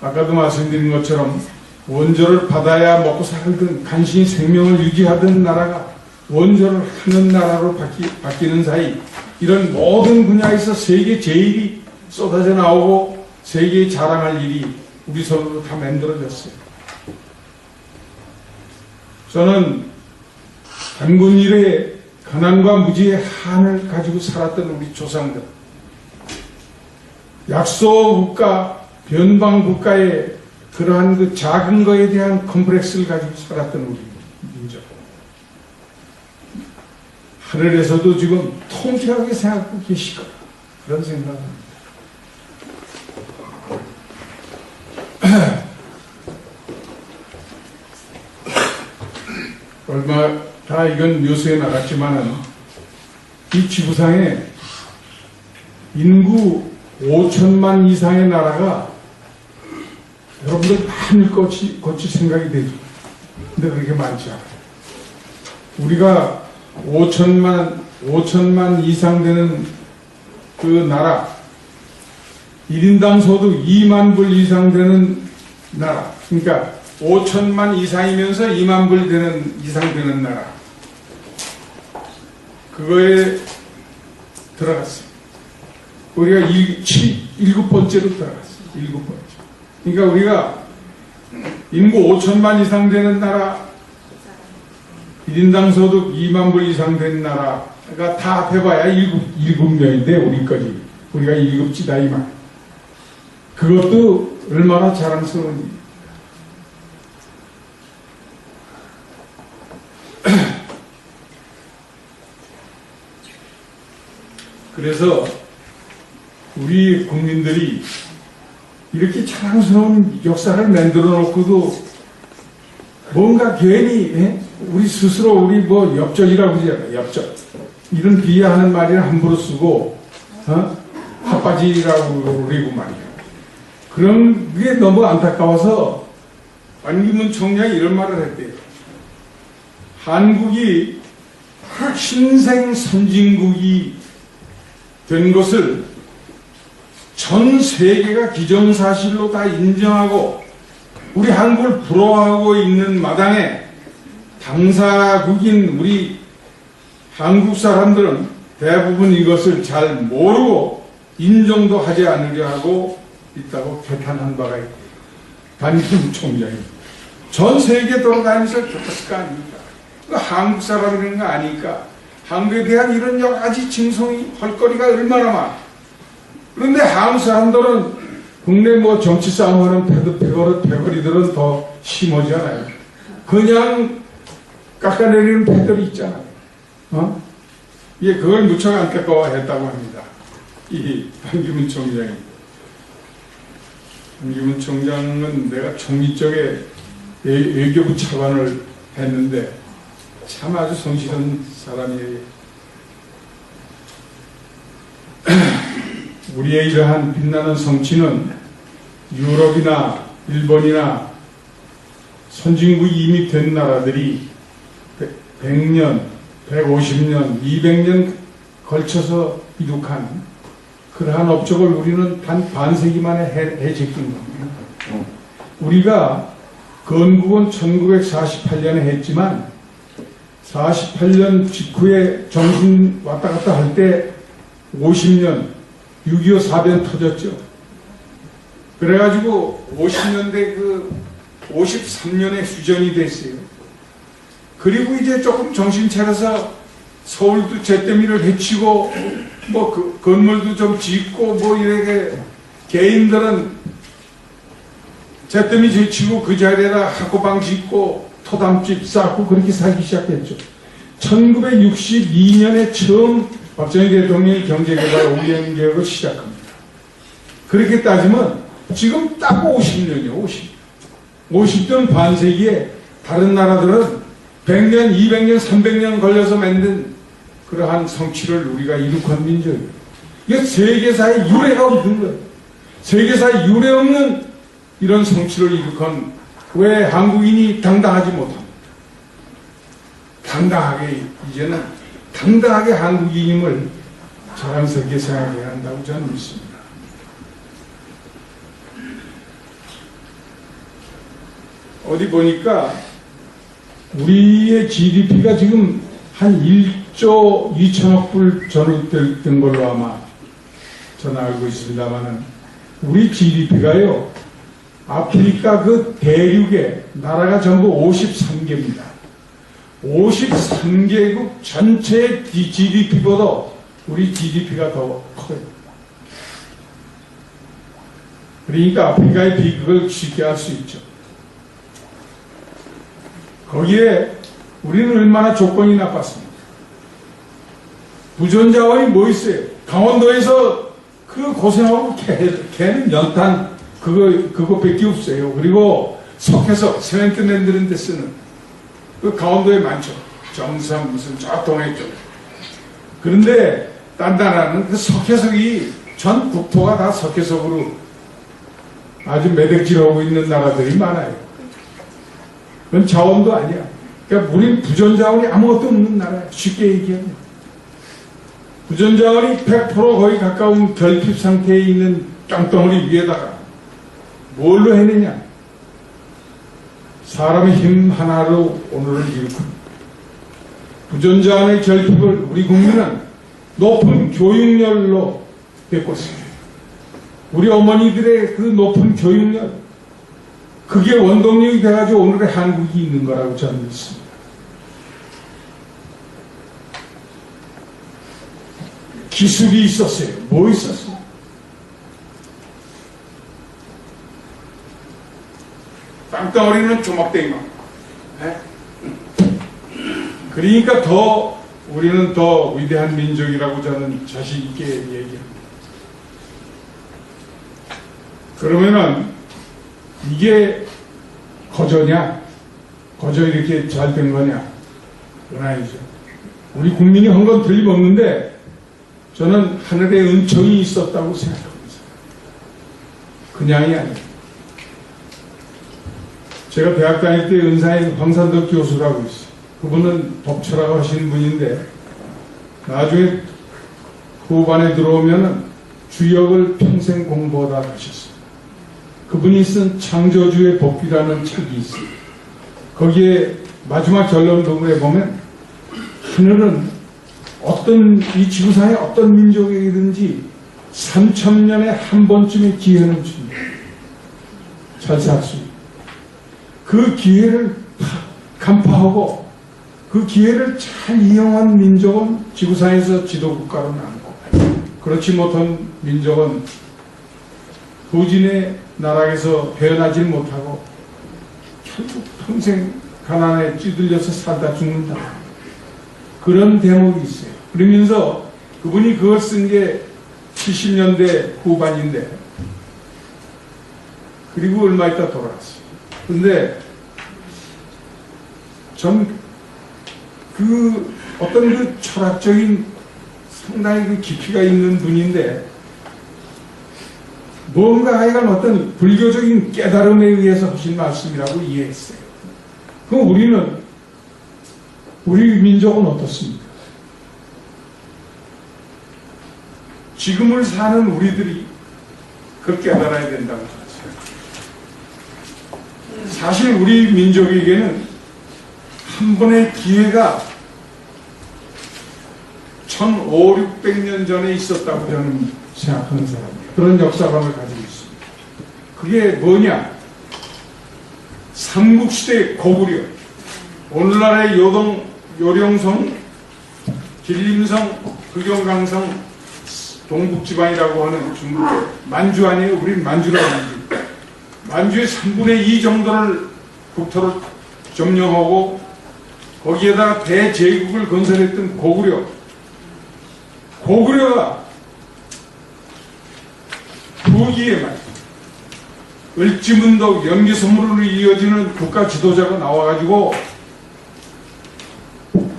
Speaker 1: 아까도 말씀드린 것처럼 원조를 받아야 먹고 살던 간신히 생명을 유지하던 나라가 원조를 하는 나라로 바뀌는 사이 이런 모든 분야에서 세계 제일이 쏟아져 나오고 세계에 자랑할 일이 우리 손으로 다 만들어졌어요. 저는 단군 이래에 가난과 무지의 한을 가지고 살았던 우리 조상들, 약소 국가, 변방 국가의 그러한 그 작은 거에 대한 컴플렉스를 가지고 살았던 우리 민족. 하늘에서도 지금 통쾌하게 생각하고 계실 거다. 그런 생각합니다. 얼마 다 이건 뉴스에 나갔지만은 이 지구상에 인구 5천만 이상의 나라가 여러분들 많이 거칠 생각이 되죠. 근데 그렇게 많지 않아요. 우리가 5천만 이상 되는 그 나라, 1인당 소득 2만 불 이상 되는 나라, 그러니까 5천만 이상이면서 2만 불 이상 되는 나라, 그거에 들어갔어요. 우리가 7번째로 들어갔어요. 7번째. 그러니까 우리가 인구 5천만 이상 되는 나라, 1인당 소득 2만 불 이상 된 나라가 다 합해봐야 7명인데 우리까지. 우리가 7지다 이 말. 그것도 얼마나 자랑스러운 일이에요. 그래서 우리 국민들이 이렇게 자랑스러운 역사를 만들어 놓고도 뭔가 괜히 우리 스스로 우리 뭐 엽전이라고 그러잖아요. 엽전. 이런 비하하는 말이나 함부로 쓰고 핫바지라고 그러고 말이에요. 그런 게 너무 안타까워서 안기문 총장이 이런 말을 했대요. 한국이 신생 선진국이 된 것을 전 세계가 기정사실로 다 인정하고 우리 한국을 부러워하고 있는 마당에 당사국인 우리 한국 사람들은 대부분 이것을 잘 모르고 인정도 하지 않으려 하고 있다고 개탄한 바가 있고 반기문 총장이 전 세계 돌아다니면서 그랬을 거 아닙니까? 그 한국 사람이라는 거 아니까 한국에 대한 이런 여러 가지 징송이 헐거리가 얼마나 많아. 그런데 한국 사람들은 국내 뭐 정치 싸움하는 패거리들은 더 심하잖아요. 그냥 깎아내리는 패들이 있잖아요. 예, 그걸 무척 안타까워했다고 합니다. 이 반기문 총장이. 반기문 총장은 내가 총리 쪽에 외교부 차관을 했는데 참 아주 성실한 사람이에요. 우리의 이러한 빛나는 성취는 유럽이나 일본이나 선진국이 이미 된 나라들이 100년, 150년, 200년 걸쳐서 이룩한 그러한 업적을 우리는 단 반세기 만에 해제낀 겁니다. 우리가 건국은 1948년에 했지만 48년 직후에 정신 왔다 갔다 할 때 50년 6.25 사변 터졌죠. 그래가지고 50년대 53년에 휴전이 됐어요. 그리고 이제 조금 정신 차려서 서울도 잿더미를 해치고 뭐 건물도 좀 짓고 뭐 이렇게 개인들은 잿더미 제치고 그 자리에다 학고방 짓고 토담집 쌓고 그렇게 살기 시작했죠. 1962년에 처음 박정희 대통령이 경제개발 5년 계획을 시작합니다. 그렇게 따지면 지금 딱 50년이요. 50년 반세기에 다른 나라들은 100년, 200년, 300년 걸려서 만든 그러한 성취를 우리가 이룩한 민족이에요. 이게 세계사에 유례가 없는 거예요. 세계사에 유례 없는 이런 성취를 이룩한 왜 한국인이 당당하지 못합니까? 당당하게 이제는 당당하게 한국인임을 자랑스럽게 생각해야 한다고 저는 믿습니다. 어디 보니까 우리의 GDP가 지금 한 1조 2천억 불 전후된 걸로 아마 저는 알고 있습니다만은 우리 GDP가요 아프리카 그 대륙에 나라가 전부 53개입니다. 53개국 전체 GDP보다 우리 GDP가 더 커요. 그러니까 아프리카의 비극을 쉽게 할 수 있죠. 거기에 우리는 얼마나 조건이 나빴습니까? 부전자원이 뭐 있어요? 강원도에서 그 고생하고 걔는 연탄 그거밖에 없어요. 그리고 석회석 세멘트 만드는 데 쓰는 그 강원도에 많죠. 정선 무슨 저 동해 쪽. 그런데 딴 나라는 그 석회석이 전 국토가 다 석회석으로 아주 매덕질하고 있는 나라들이 많아요. 그건 자원도 아니야. 그러니까 우린 부전자원이 아무것도 없는 나라야. 쉽게 얘기하면. 부전자원이 100% 거의 가까운 결핍 상태에 있는 땅덩어리 위에다가 뭘로 해내냐? 사람의 힘 하나로 오늘을 일으킵니다. 부전자원의 결핍을 우리 국민은 높은 교육열로 메꿨습니다. 우리 어머니들의 그 높은 교육열, 그게 원동력이 돼가지고 오늘의 한국이 있는 거라고 저는 믿습니다. 기술이 있었어요. 뭐 있었어요? 땅덩어리는 조막대기만. 그러니까 우리는 더 위대한 민족이라고 저는 자신 있게 얘기합니다. 그러면은 이게 거저냐? 거저 이렇게 잘 된 거냐? 그건 아니죠. 우리 국민이 한 건 틀림없는데 저는 하늘의 은총이 있었다고 생각합니다. 그냥이 아니에요. 제가 대학 다닐 때 은사인 황산덕 교수라고 있어요. 그분은 법철학을 하시는 분인데 나중에 후반에 들어오면은 주역을 평생 공부하다 하셨어요. 그분이 쓴 창조주의 법기라는 책이 있어요. 거기에 마지막 결론 부분에 보면 하늘은 이 지구상의 어떤 민족에게든지 3000년에 한 번쯤의 기회는 줍니다. 잘 살 수 있고. 그 기회를 간파하고 그 기회를 잘 이용한 민족은 지구상에서 지도국가로 남고, 그렇지 못한 민족은 후진의 나락에서 헤어나지 못하고 결국 평생 가난에 찌들려서 살다 죽는다. 그런 대목이 있어요. 그러면서 그분이 그걸 쓴 게 70년대 후반인데, 그리고 얼마 있다 돌아갔어요. 근데 전 어떤 그 철학적인 상당히 그 깊이가 있는 분인데, 뭔가 하여간 어떤 불교적인 깨달음에 의해서 하신 말씀이라고 이해했어요. 그럼 우리 민족은 어떻습니까? 지금을 사는 우리들이 그걸 깨달아야 된다고 생각해요. 사실 우리 민족에게는 한 번의 기회가 1500, 600년 전에 있었다고 저는 생각하는 사람이에요. 그런 역사관을 가지고 있습니다. 그게 뭐냐? 삼국시대 고구려, 오늘날의 요령성, 길림성, 흑영강성, 동북지방이라고 하는 중국의 만주 아니에요? 우리는 만주라고 합니다. 만주의 3분의 2 정도를 국토를 점령하고 거기에다가 대제국을 건설했던 고구려가 후기에 말이야, 을지문덕 연기선물로 이어지는 국가 지도자가 나와가지고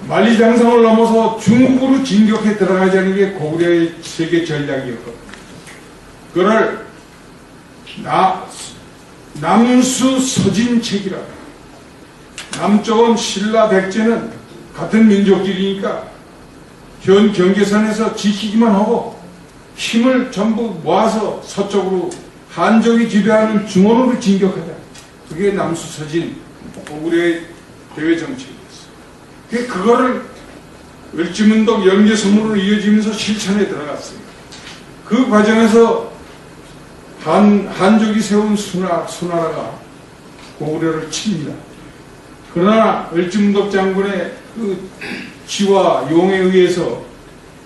Speaker 1: 만리장성을 넘어서 중국으로 진격해 들어가자는 게 고구려의 세계 전략이었거든요. 그걸 남수 서진책이라. 남쪽은 신라 백제는 같은 민족끼리니까 현 경계선에서 지키기만 하고 힘을 전부 모아서 서쪽으로 한족이 지배하는 중원으로 진격하자. 그게 남수서진 고구려의 대외 정책이었어요. 그거를 을지문덕 연계선물로 이어지면서 실천에 들어갔어요. 그 과정에서 한족이 세운 수나라가 고구려를 칩니다. 그러나 을지문덕 장군의 그 지와 용에 의해서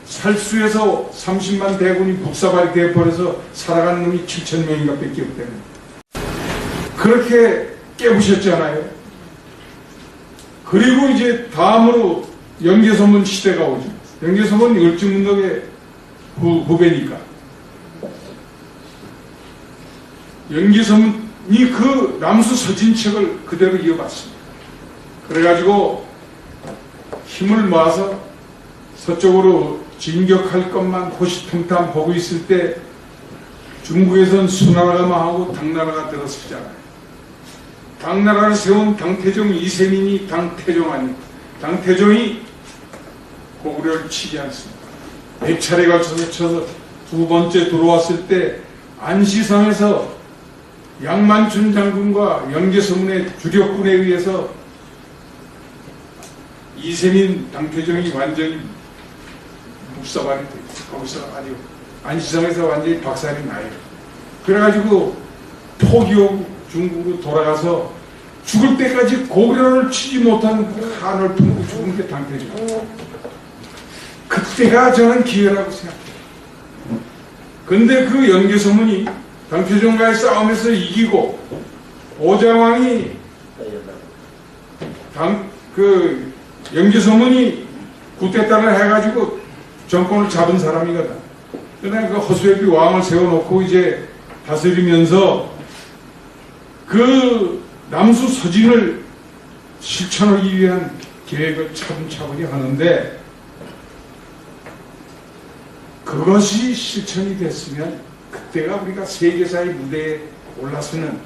Speaker 1: 살수에서 30만 대군이 북사발이 되어버려서 살아가는 놈이 7,000명인가 밖에 없다는, 그렇게 깨부셨잖아요. 그리고 이제 다음으로 연개선문 시대가 오죠. 연개섬은 을지문덕의 후배니까. 연개섬이 그 남수 서진책을 그대로 이어봤습니다. 그래가지고 힘을 모아서 서쪽으로 진격할 것만 호시탐탐 보고 있을 때 중국에선 수나라가 망하고 당나라가 들어섰잖아요. 당나라를 세운 당태종 이세민이 당태종 아닙니까? 당태종이 고구려를 치지 않습니다. 100차례 걸쳐서 쳐서 두 번째 들어왔을 때 안시성에서 양만춘 장군과 연개서문의 주력군에 의해서 이세민 당태종이 완전히 묵사발이 됐어요. 거기서 아주 안시성에서 완전히 박살이 나요. 그래가지고 포기하고 중국으로 돌아가서 죽을 때까지 고구려를 치지 못한 한을 품고 죽은 게 당태종. 그때가 저는 기회라고 생각해요. 근데 그 연개서문이 당태종과의 싸움에서 이기고 오자왕이 연개서문이 구태타를 해가지고 정권을 잡은 사람이거든. 그러나 그 허수애비 왕을 세워놓고 이제 다스리면서 그 남수 서진을 실천하기 위한 계획을 차분차분히 하는데 그것이 실천이 됐으면 그때가 우리가 세계사의 무대에 올라서는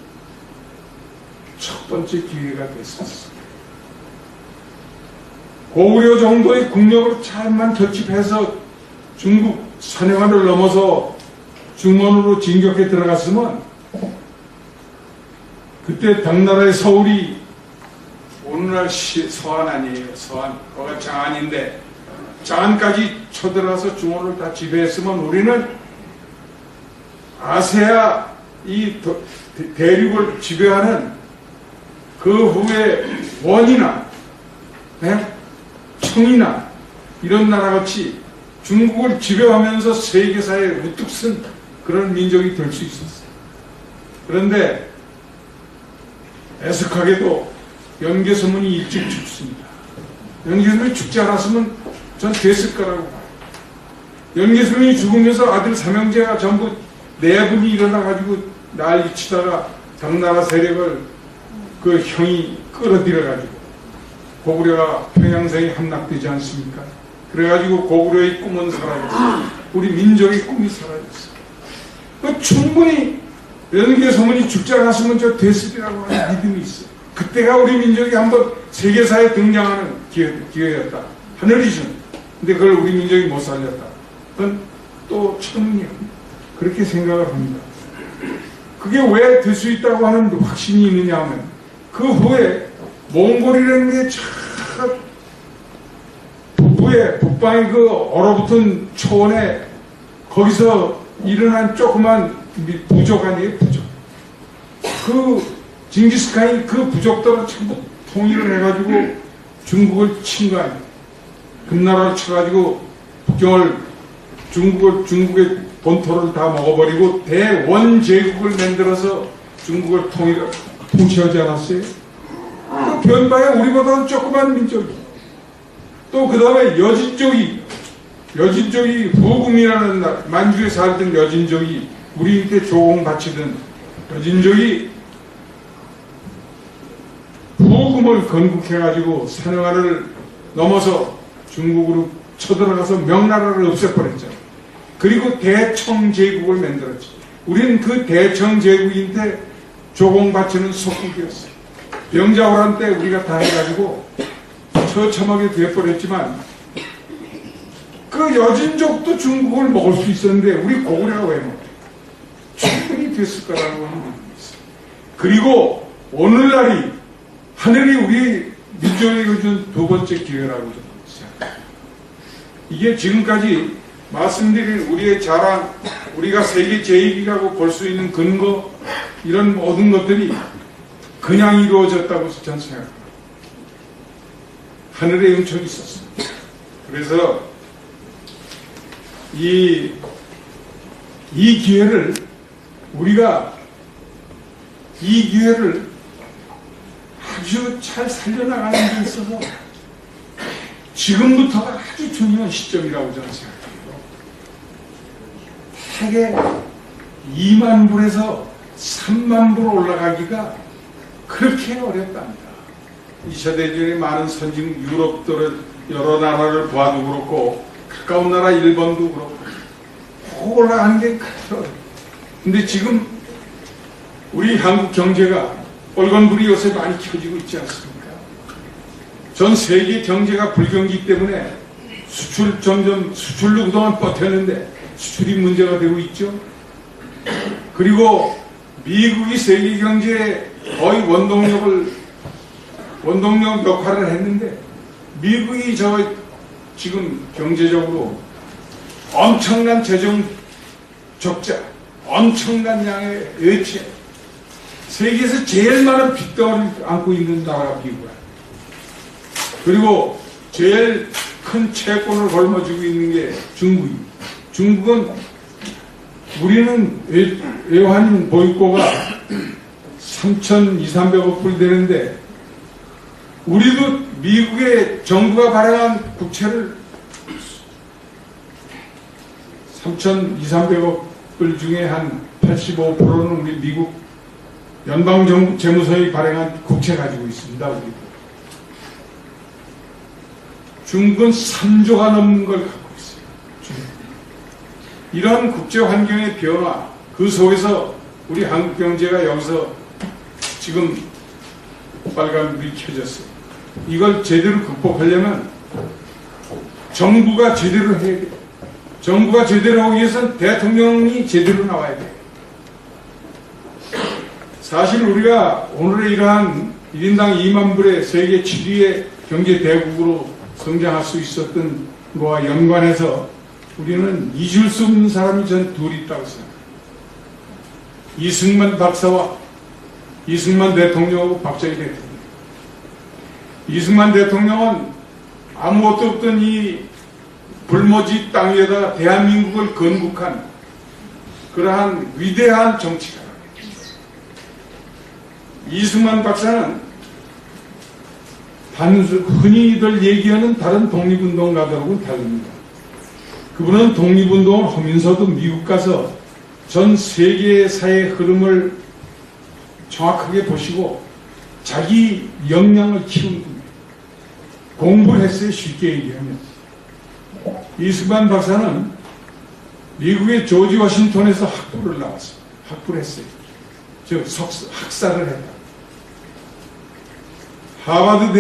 Speaker 1: 첫 번째 기회가 됐었어. 고구려 정도의 국력을 잘만 결집해서 중국 산해관을 넘어서 중원으로 진격해 들어갔으면 그때 당나라의 서울이 오늘날 서안 아니에요. 서안. 거기가 장안인데 장안까지 쳐들어가서 중원을 다 지배했으면 우리는 아세아 이 대륙을 지배하는 그 후에 원이나 청이나 이런 나라같이 중국을 지배하면서 세계사에 우뚝 쓴 그런 민족이 될 수 있었어요. 그런데 애석하게도 연개서문이 일찍 죽습니다. 연개서문이 죽지 않았으면 전 됐을 거라고 봐요. 연개서문이 죽으면서 아들 삼형제가 전부 내분이 일어나가지고 난리치다가 당나라 세력을 그 형이 끌어들여가지고 고구려가 평양성에 함락되지 않습니까? 그래가지고 고구려의 꿈은 사라졌어요. 우리 민족의 꿈이 사라졌어요. 충분히 연개서문이 죽지 않았으면 저 됐으리라고 하는 믿음이 있어요. 그때가 우리 민족이 한번 세계사에 등장하는 기회였다. 하늘이 준. 근데 그걸 우리 민족이 못 살렸다. 그건 또 천운이야. 그렇게 생각을 합니다. 그게 왜 될 수 있다고 하는 확신이 있느냐 하면 그 후에 몽골이라는 게 참 북방의 그 얼어붙은 초원에 거기서 일어난 조그만 부족 아니에요? 부족. 그 징기스칸이 그 부족들을 전부 통일을 해가지고 중국을 친 거 아니에요? 금나라를 쳐가지고 북경을 중국의 본토를 다 먹어버리고 대원제국을 만들어서 중국을 통치하지 않았어요? 그 변바에 우리보다는 조그만 민족이. 또 그 다음에 여진족이 후금이라는 나라, 만주에 살던 여진족이 우리한테 조공 바치던 여진족이 후금을 건국해가지고 산해화를 넘어서 중국으로 쳐들어가서 명나라를 없애버렸죠. 그리고 대청제국을 만들었지. 우리는 그 대청제국인데 조공바치는 속국이었어요. 병자호란 때 우리가 다 해가지고 처참하게 되어버렸지만 그 여진족도 중국을 먹을 수 있었는데 우리 고구려가 왜 먹어요? 충분히 됐을 거라고 하는 믿음이 있어요. 그리고 오늘날이 하늘이 우리 민족에게 준 두 번째 기회라고 생각합니다. 이게 지금까지 말씀드린 우리의 자랑, 우리가 세계 제1위라고 볼 수 있는 근거, 이런 모든 것들이 그냥 이루어졌다고 저는 생각합니다. 하늘의 은총이 있었습니다. 그래서 이 기회를 우리가 아주 잘 살려나가는 데 있어서 지금부터가 아주 중요한 시점이라고 저는 생각해요. 대개 2만 불에서 3만 불 올라가기가 그렇게 어렵답니다. 2차 대전의 많은 선진 유럽들은 여러 나라를 보아도 그렇고 가까운 나라 일본도 그렇고 올라가는 게 그렇게 어려워요. 근데 지금 우리 한국 경제가 빨간불이 요새 많이 켜지고 있지 않습니까? 전 세계 경제가 불경기 때문에 수출로 그동안 버텼는데 수출이 문제가 되고 있죠. 그리고 미국이 세계 경제에 거의 원동력 역할을 했는데 미국이 지금 경제적으로 엄청난 재정 적자, 엄청난 양의 외채, 세계에서 제일 많은 빚덩어리를 안고 있는 나라가 미국이야. 그리고 제일 큰 채권을 걸머쥐고 있는 게 중국입니다. 중국은 우리는 외환 보유고가 3,200~300억 불 되는데 우리도 미국의 정부가 발행한 국채를 3,200~300억 불 중에 한 85%는 우리 미국 연방정부 재무서에 발행한 국채 가지고 있습니다. 우리도. 중국은 3조가 넘는 걸 갖고 있어요. 이런 국제 환경의 변화, 그 속에서 우리 한국 경제가 여기서 지금 빨간불이 켜졌어요. 이걸 제대로 극복하려면 정부가 제대로 해야 돼요. 정부가 제대로 하기 위해서는 대통령이 제대로 나와야 돼요. 사실 우리가 오늘의 이러한 1인당 2만 불의 세계 7위의 경제 대국으로 성장할 수 있었던 거와 연관해서 우리는 잊을 수 없는 사람이 전 둘이 있다고 생각합니다. 이승만 박사와 이승만 대통령하고 박정희 대통령. 이승만 대통령은 아무것도 없던 이 불모지 땅 위에다 대한민국을 건국한 그러한 위대한 정치가. 이승만 박사는 흔히들 얘기하는 다른 독립운동가들하고는 다릅니다. 그분은 독립운동을 하면서도 미국 가서 전 세계의 사회 흐름을 정확하게 보시고 자기 역량을 키운 겁니다. 공부를 했어요. 쉽게 얘기하면. 이승만 박사는 미국의 조지 워싱턴에서 학부를 나왔어요. 학부를 했어요. 즉 학사를 했다. 하버드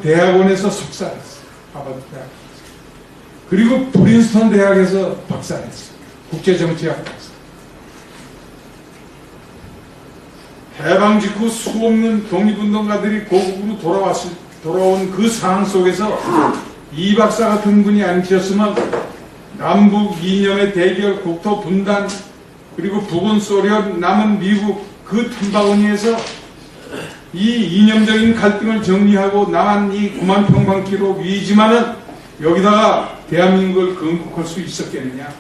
Speaker 1: 대학원에서 석사를 했어요. 하버드 대학원에서. 그리고 프린스턴 대학에서 박사를 했어요. 국제정치학 박사. 해방 직후 수없는 독립운동가들이 고국으로 돌아온 그 상황 속에서 이 박사 같은 분이 안 계셨으면 남북 이념의 대결, 국토 분단, 그리고 북은 소련, 남은 미국 그 탐바구니에서 이 이념적인 갈등을 정리하고 남한 이 9만 평방키로 위지만은 여기다가 대한민국을 건국할 수 있었겠느냐.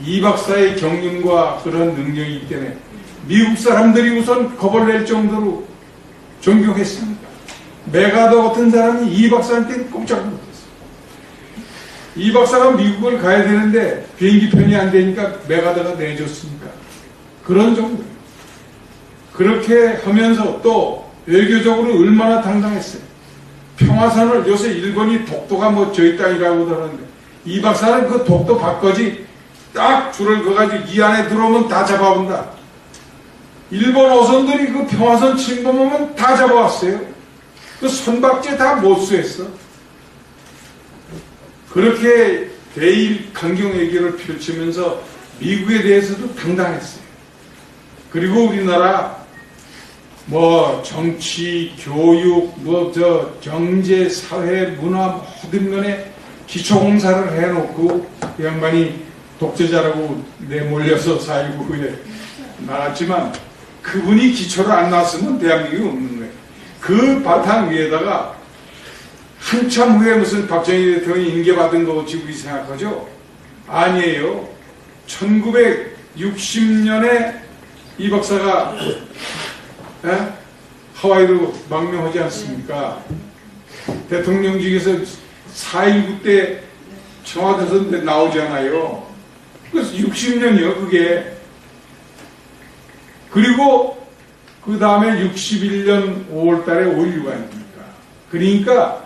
Speaker 1: 이 박사의 경륜과 그런 능력이 있기 때문에 미국 사람들이 우선 겁을 낼 정도로 존경했습니다. 메가더 같은 사람이 이 박사한테는 꼼짝 못했어요. 이 박사가 미국을 가야 되는데 비행기 편이 안 되니까 메가더가 내줬으니까. 그런 정도예요. 그렇게 하면서 또 외교적으로 얼마나 당당했어요. 평화선을 요새 일본이 독도가 뭐 저희 땅이라고 하는데 이 박사는 그 독도 밖까지 딱 줄을 그어가지고 이 안에 들어오면 다 잡아온다. 일본 어선들이 그 평화선 침범하면 다 잡아왔어요. 그 선박제 다 못수했어. 그렇게 대일 강경 외교를 펼치면서 미국에 대해서도 당당했어요. 그리고 우리나라 뭐 정치, 교육, 경제, 사회, 문화 모든 면에 기초공사를 해놓고 이 양반이 독재자라고 내몰려서 4.19 후에 나갔지만 그분이 기초를 안 놨으면 대한민국이 없는 거예요. 그 바탕 위에다가 한참 후에 무슨 박정희 대통령이 인계받은 거 지금 생각하죠? 아니에요. 1960년에 이 박사가 하와이로 망명하지 않습니까? 대통령직에서 4.19 때 청와대에서 나오잖아요. 그래서 60년이요, 그게. 그리고 그 다음에 61년 5월 달에 5.16 아닙니까? 그러니까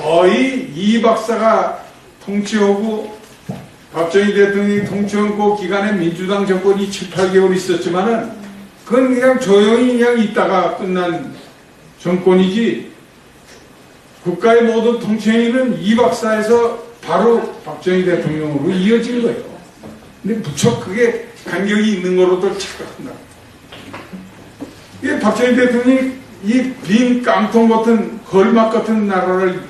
Speaker 1: 거의 이 박사가 통치하고 박정희 대통령이 통치하고 기간에 민주당 정권이 7, 8개월 있었지만은 그건 그냥 조용히 그냥 있다가 끝난 정권이지 국가의 모든 통치행위는 이 박사에서 바로 박정희 대통령으로 이어진 거예요. 근데 무척 그게 간격이 있는 거로도 착각한다. 이게 박정희 대통령이 이 빈 깡통 같은 걸막 같은 나라를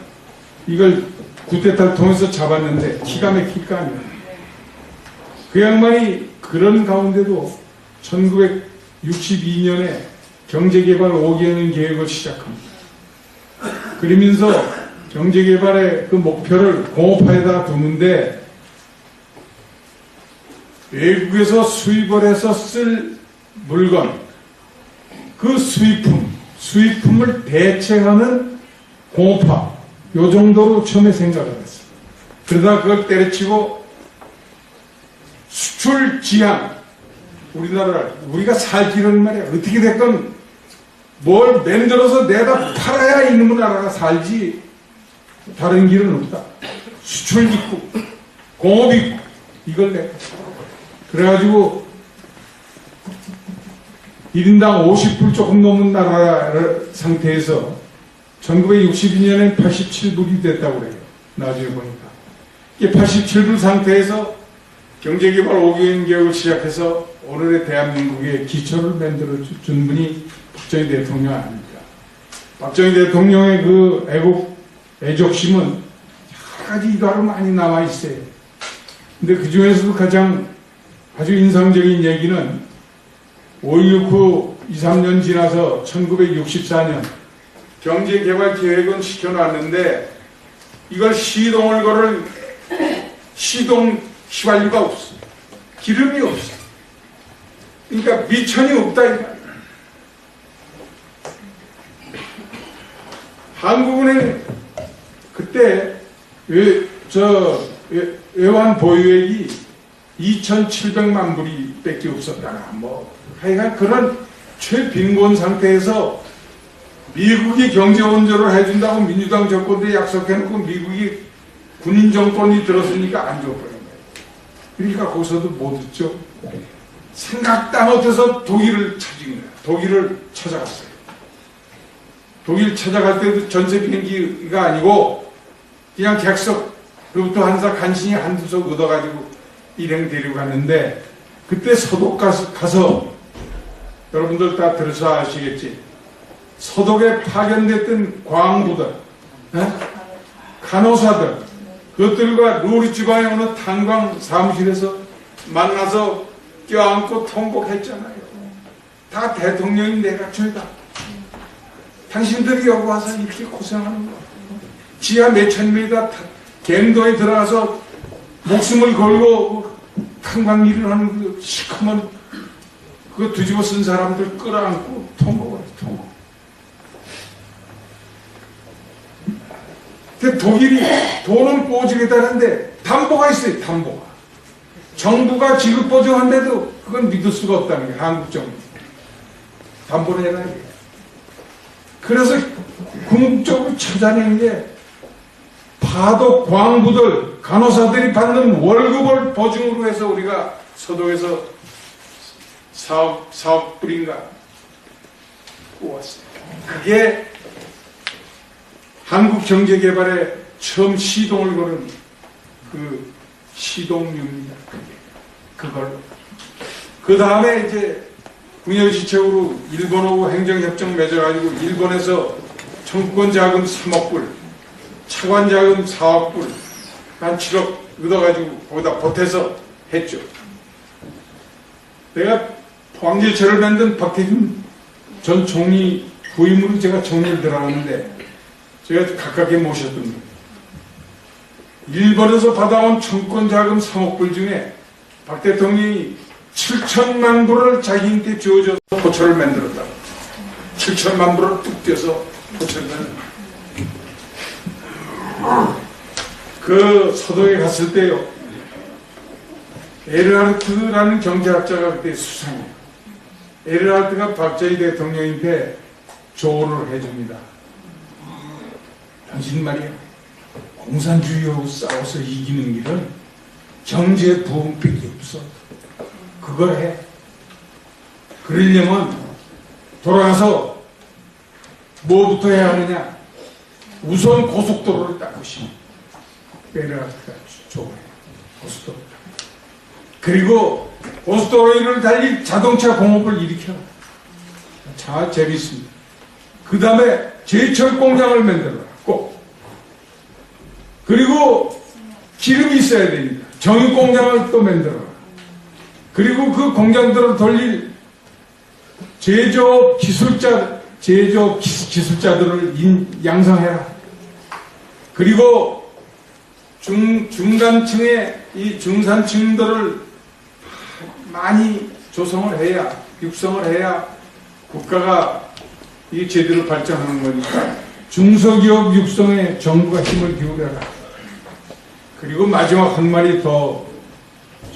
Speaker 1: 이걸 쿠데타를 통해서 잡았는데 기가 막힐 거 아니에요. 그 양반이 그런 가운데도 1962년에 경제개발 5개년 계획을 시작합니다. 그러면서 경제개발의 그 목표를 공업화에다 두는데 외국에서 수입을 해서 쓸 물건, 그 수입품을 대체하는 공업화, 요 정도로 처음에 생각을 했어요. 그러다 그걸 때려치고 수출 지향, 우리가 살기는 말이야. 어떻게 됐건 뭘 만들어서 내다 팔아야 이놈의 나라가 살지 다른 길은 없다. 수출 있고 공업 있고 이걸 내. 그래가지고 1인당 50불 조금 넘는 나라 상태에서 1962년엔 87불이 됐다고 그래요. 나중에 보니까. 이게 87불 상태에서 경제개발 5개년 계획을 시작해서 오늘의 대한민국의 기초를 만들어준 분이 박정희 대통령 아닙니까? 박정희 대통령의 그 애족심은 여러 가지 일화로 많이 남아있어요. 근데 그 중에서도 가장 아주 인상적인 얘기는 5.16 후 2, 3년 지나서 1964년 경제개발계획은 시켜놨는데 이걸 시동을 걸을 시동 휘발유가 없어. 기름이 없어. 그러니까 미천이 없다 이 말이야. 한국은행 그때 외환 보유액이 2,700만 불이 밖에 없었다. 하여간 그런 최빈곤 상태에서 미국이 경제 원조를 해준다고 민주당 정권도 약속해놓고 미국이 군인 정권이 들었으니까 안 줘버린 거예요. 그러니까 거기서도 못 듣죠. 생각도 못해서 독일을 찾은 거예요. 독일을 찾아갔어요. 독일 찾아갈 때도 전세 비행기가 아니고 그냥 객석, 그로부터 한사 간신히 한두 석 얻어가지고 일행 데리고 갔는데 그때 서독 가서 여러분들 다 들어서 아시겠지. 서독에 파견됐던 광부들, 간호사들, 그것들과 루리 지방에 오는 탄광 사무실에서 만나서 껴안고 통곡했잖아요. 다 대통령이 내가 죄다. 당신들이 여기 와서 이렇게 고생하는 거. 지하 몇천 명이다 갱도에 들어가서 목숨을 걸고 탄광 일을 하는 그 시커먼 그거 뒤집어 쓴 사람들 끌어안고 통곡을 해요. 통곡. 독일이 돈은 꿔주겠다는데 담보가 있어요. 담보가. 정부가 지급 보증한데도 그건 믿을 수가 없다는 게 한국 정부. 담보를 해놔야 돼요. 그래서 궁극적으로 찾아낸 게 파독 광부들, 간호사들이 받는 월급을 보증으로 해서 우리가 서독에서 사억 불인가 꾸었어요. 그게 한국 경제개발에 처음 시동을 거는 그 시동률입니다. 그걸로. 그 다음에 이제 궁여지책으로 일본하고 행정협정 맺어가지고 일본에서 청구권 자금 3억 불, 차관 자금 4억 불, 한 7억 얻어가지고 거기다 보태서 했죠. 내가 황제철을 만든 박태준 전 총리 부임으로 제가 총리를 들어갔는데 제가 가깝게 모셨던 거예요. 일본에서 받아온 청구권 자금 3억 불 중에 박 대통령이 7천만 불을 자기한테 주어줘서 포철을 만들었다. 7천만 불을 뚝 떼서 포철을 만들었다. 그 서독에 갔을 때요, 에르하르트라는 경제학자가 그때 수상해요. 에르하르트가 박정희 대통령한테 조언을 해줍니다. 당신 말이야, 공산주의하고 싸워서 이기는 길은 경제 부흥밖에 없어. 그걸 해. 그러려면 돌아가서 뭐부터 해야 하느냐? 우선 고속도로를 닦고 싶어. 에르하르트가 조언해. 고속도로. 그리고 고속도로 위를 달릴 자동차 공업을 일으켜. 자, 재밌습니다. 그 다음에 제철 공장을 만들어라. 꼭. 그리고 기름이 있어야 되니까 정유 공장을 또 만들어라. 그리고 그 공장들을 돌릴 제조업 기술자들을 양성해라. 그리고 중간층의 이 중산층들을 많이 조성을 해야, 육성을 해야 국가가 이 제대로 발전하는 거니까 중소기업 육성에 정부가 힘을 기울여라. 그리고 마지막 한 마리 더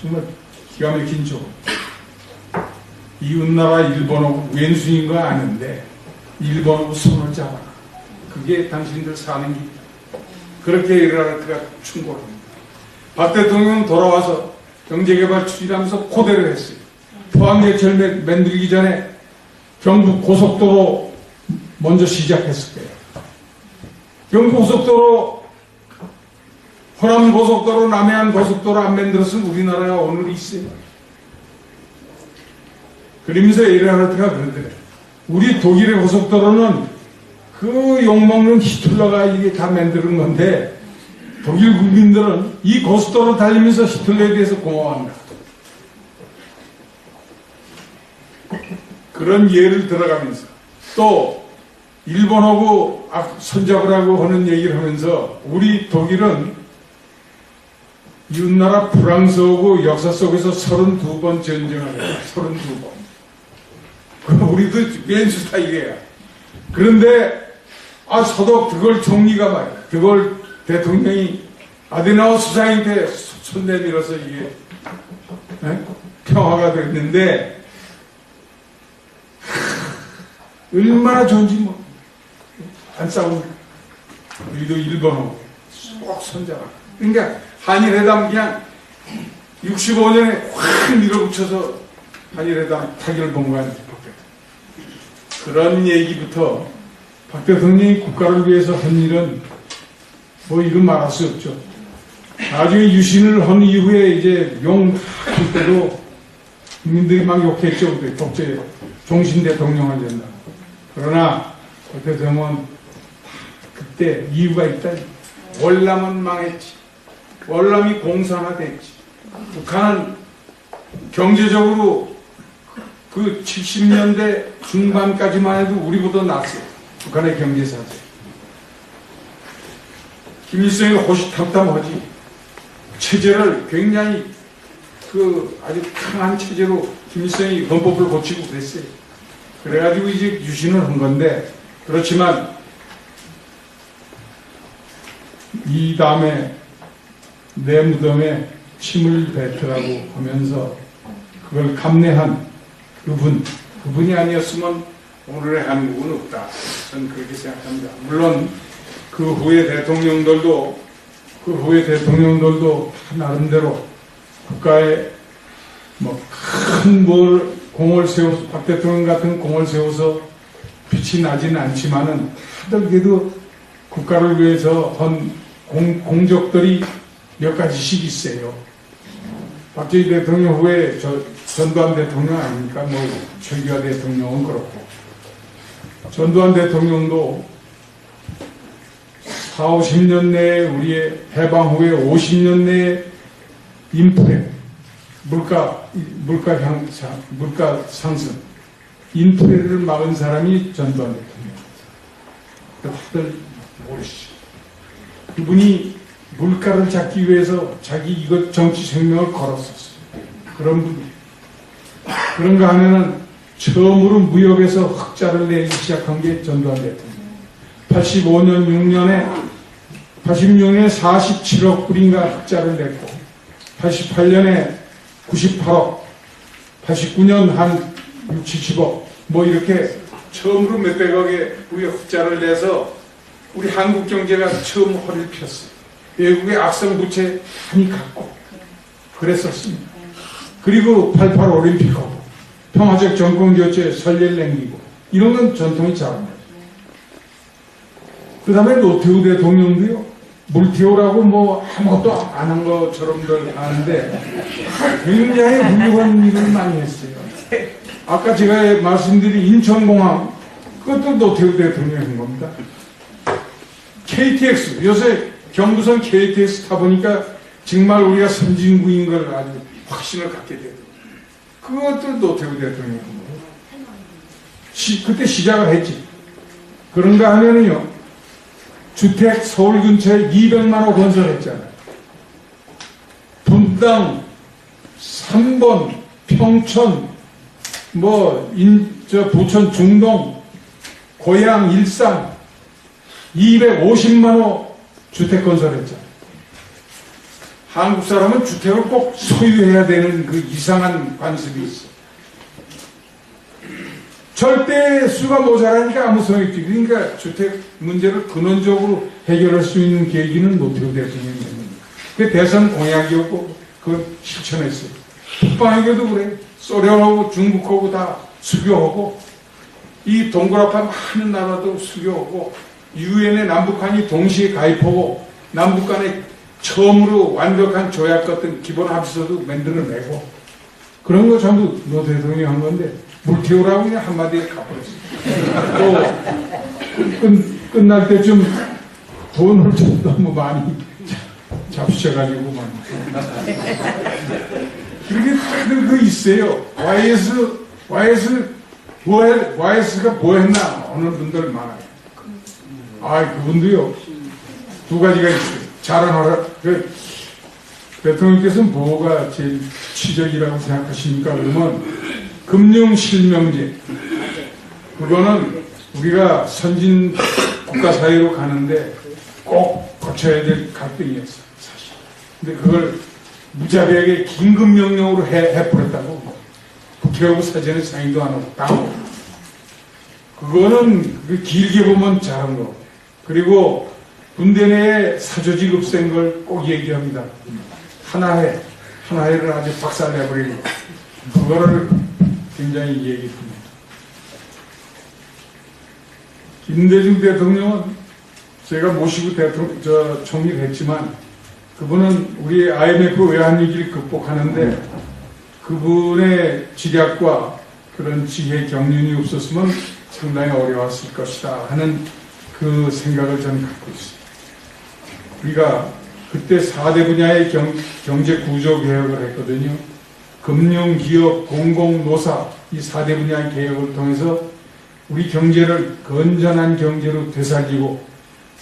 Speaker 1: 정말 기가 막힌 조언. 이웃나라 일본하고 왼수인 거 아는데 일본하고 손을 잡아라. 그게 당신들 사는 길. 그렇게 에르하르트가 충고합니다. 박 대통령은 돌아와서 경제개발 추진하면서 코대를 했어요. 포항제철 만들기 전에 경북 고속도로 먼저 시작했을 거예요. 경북 고속도로, 호남 고속도로, 남해안 고속도로 안 만들었으면 우리나라가 오늘 있어요. 그러면서 에르하르트가 그러더래요. 우리 독일의 고속도로는 그 욕먹는 히틀러가 이게 다 만드는 건데 독일 국민들은 이 고속도로 달리면서 히틀러에 대해서 고마워한다. 그런 예를 들어가면서 또 일본하고 손잡으라고 하는 얘기를 하면서 우리 독일은 이웃나라 프랑스하고 역사 속에서 32번 전쟁을 해요. 32번. 그럼 우리도 왼수다 이거야. 그런데 서독 그걸 총리가 말이야. 그걸 대통령이 아데나우 수상한테 손 내밀어서 이게 평화가 됐는데 얼마나 좋은지 뭐 안 싸웁니다. 우리도 일본하고 꼭 손잡아. 그러니까 한일회담 그냥 65년에 확 밀어붙여서 한일회담 타결 본관 그런 얘기부터 박 대통령이 국가를 위해서 한 일은 뭐 이건 말할 수 없죠. 나중에 유신을 한 이후에 이제 용할 때도 국민들이 막 욕했죠. 독재 종신 대통령 하려나. 그러나 박 대통령은 그때 이유가 있다. 월남은 망했지. 월남이 공산화됐지. 북한은 경제적으로 그 70년대 중반까지만 해도 우리보다 낫어요. 북한의 경제 사세. 김일성이 호시탐탐하지. 체제를 굉장히 아주 강한 체제로 김일성이 헌법을 고치고 그랬어요. 그래가지고 이제 유신을 한 건데, 그렇지만 이 다음에 내 무덤에 침을 뱉으라고 하면서 그걸 감내한 그분이 아니었으면 오늘의 한국은 없다. 저는 그렇게 생각합니다. 물론 그 후에 대통령들도 나름대로 국가에 큰 공을 세워서, 박 대통령 같은 공을 세워서 빛이 나지는 않지만은 하더라도 국가를 위해서 한 공적들이 몇 가지씩 있어요. 박정희 대통령 후에 전두환 대통령 아닙니까? 최규하 대통령은 그렇고. 전두환 대통령도 40, 50년 내에 우리의 해방 후에 50년 내에 인플레, 물가 상승, 인플레를 막은 사람이 전두환 대통령입니다. 다들 모르시죠. 그분이 물가를 잡기 위해서 자기 이것 정치 생명을 걸었었어요. 그런 분. 그런가 하면은 처음으로 무역에서 흑자를 내기 시작한 게 전두환 대통령. 85년, 6년에 86년에 47억 불인가 흑자를 냈고 88년에 98억, 89년 한 6, 70억 뭐 이렇게 처음으로 몇백억의 우리 흑자를 내서 우리 한국 경제가 처음 허리를 폈어요. 외국의 악성 부채 많이 갖고 그랬었습니다. 그리고 88 올림픽하고 평화적 정권 교체 선례를 남기고 이런 건 전통이 잘합니다. 그 다음에 노태우 대통령도요, 물태우라고 뭐 아무것도 안 한 것처럼들 아는데 굉장히 훌륭한 일을 많이 했어요. 아까 제가 말씀드린 인천공항, 그것도 노태우 대통령이 한 겁니다. KTX, 요새 경부선 KTX 타보니까 정말 우리가 선진국인 걸 아주 확신을 갖게 되더라고요. 그것도 노태우 대통령이 한 거예요. 그때 시작을 했지. 그런가 하면은요, 주택 서울 근처에 200만 호 건설했잖아요. 분당, 3번, 평촌, 부천 중동, 고양, 일산, 250만 호 주택 건설했잖아요. 한국 사람은 주택을 꼭 소유해야 되는 그 이상한 관습이 있어. 절대 수가 모자라니까 아무 소용이 없지. 그러니까 주택 문제를 근원적으로 해결할 수 있는 계기는 노태우 대통령이 됩니다. 그게 대선 공약이었고 그걸 실천했어요. 북방에게도 그래. 소련하고 중국하고 다 수교하고 이 동그라판 많은 나라도 수교하고 유엔에 남북한이 동시에 가입하고 남북 간에 처음으로 완벽한 조약 같은 기본 합의서도 만들어내고 그런 거 전부 노 대통령이 한 건데 물태우라고 그냥 한마디에 가버렸어요. 또 끝날 때쯤 돈을 좀 너무 많이 잡수셔가지고만 그렇게 다들 그 있어요. YS가 뭐 했나 어느 분들 많아요. 그분도요 두 가지가 있어요. 자랑하라. 대통령께서는 뭐가 제일 취적이라고 생각하십니까? 그러면 금융실명제. 그거는 우리가 선진 국가 사회로 가는데 꼭 거쳐야 될 갈등이었어요, 사실. 근데 그걸 무자비하게 긴급명령으로 해버렸다고. 국회하고 사전에 상의도 안 하고 따고. 그거는 길게 보면 잘한 거. 그리고 군대 내에 사조직 없앤 걸 꼭 얘기합니다. 하나회를 아주 박살내버리고 그거를 굉장히 얘기합니다. 김대중 대통령은 제가 모시고 총리를 했지만 그분은 우리 IMF 외환위기를 극복하는데 그분의 지략과 그런 지혜 경륜이 없었으면 상당히 어려웠을 것이다 하는 그 생각을 저는 갖고 있습니다. 우리가 그때 4대 분야의 경제 구조 개혁을 했거든요. 금융, 기업, 공공, 노사 이 4대 분야의 개혁을 통해서 우리 경제를 건전한 경제로 되살리고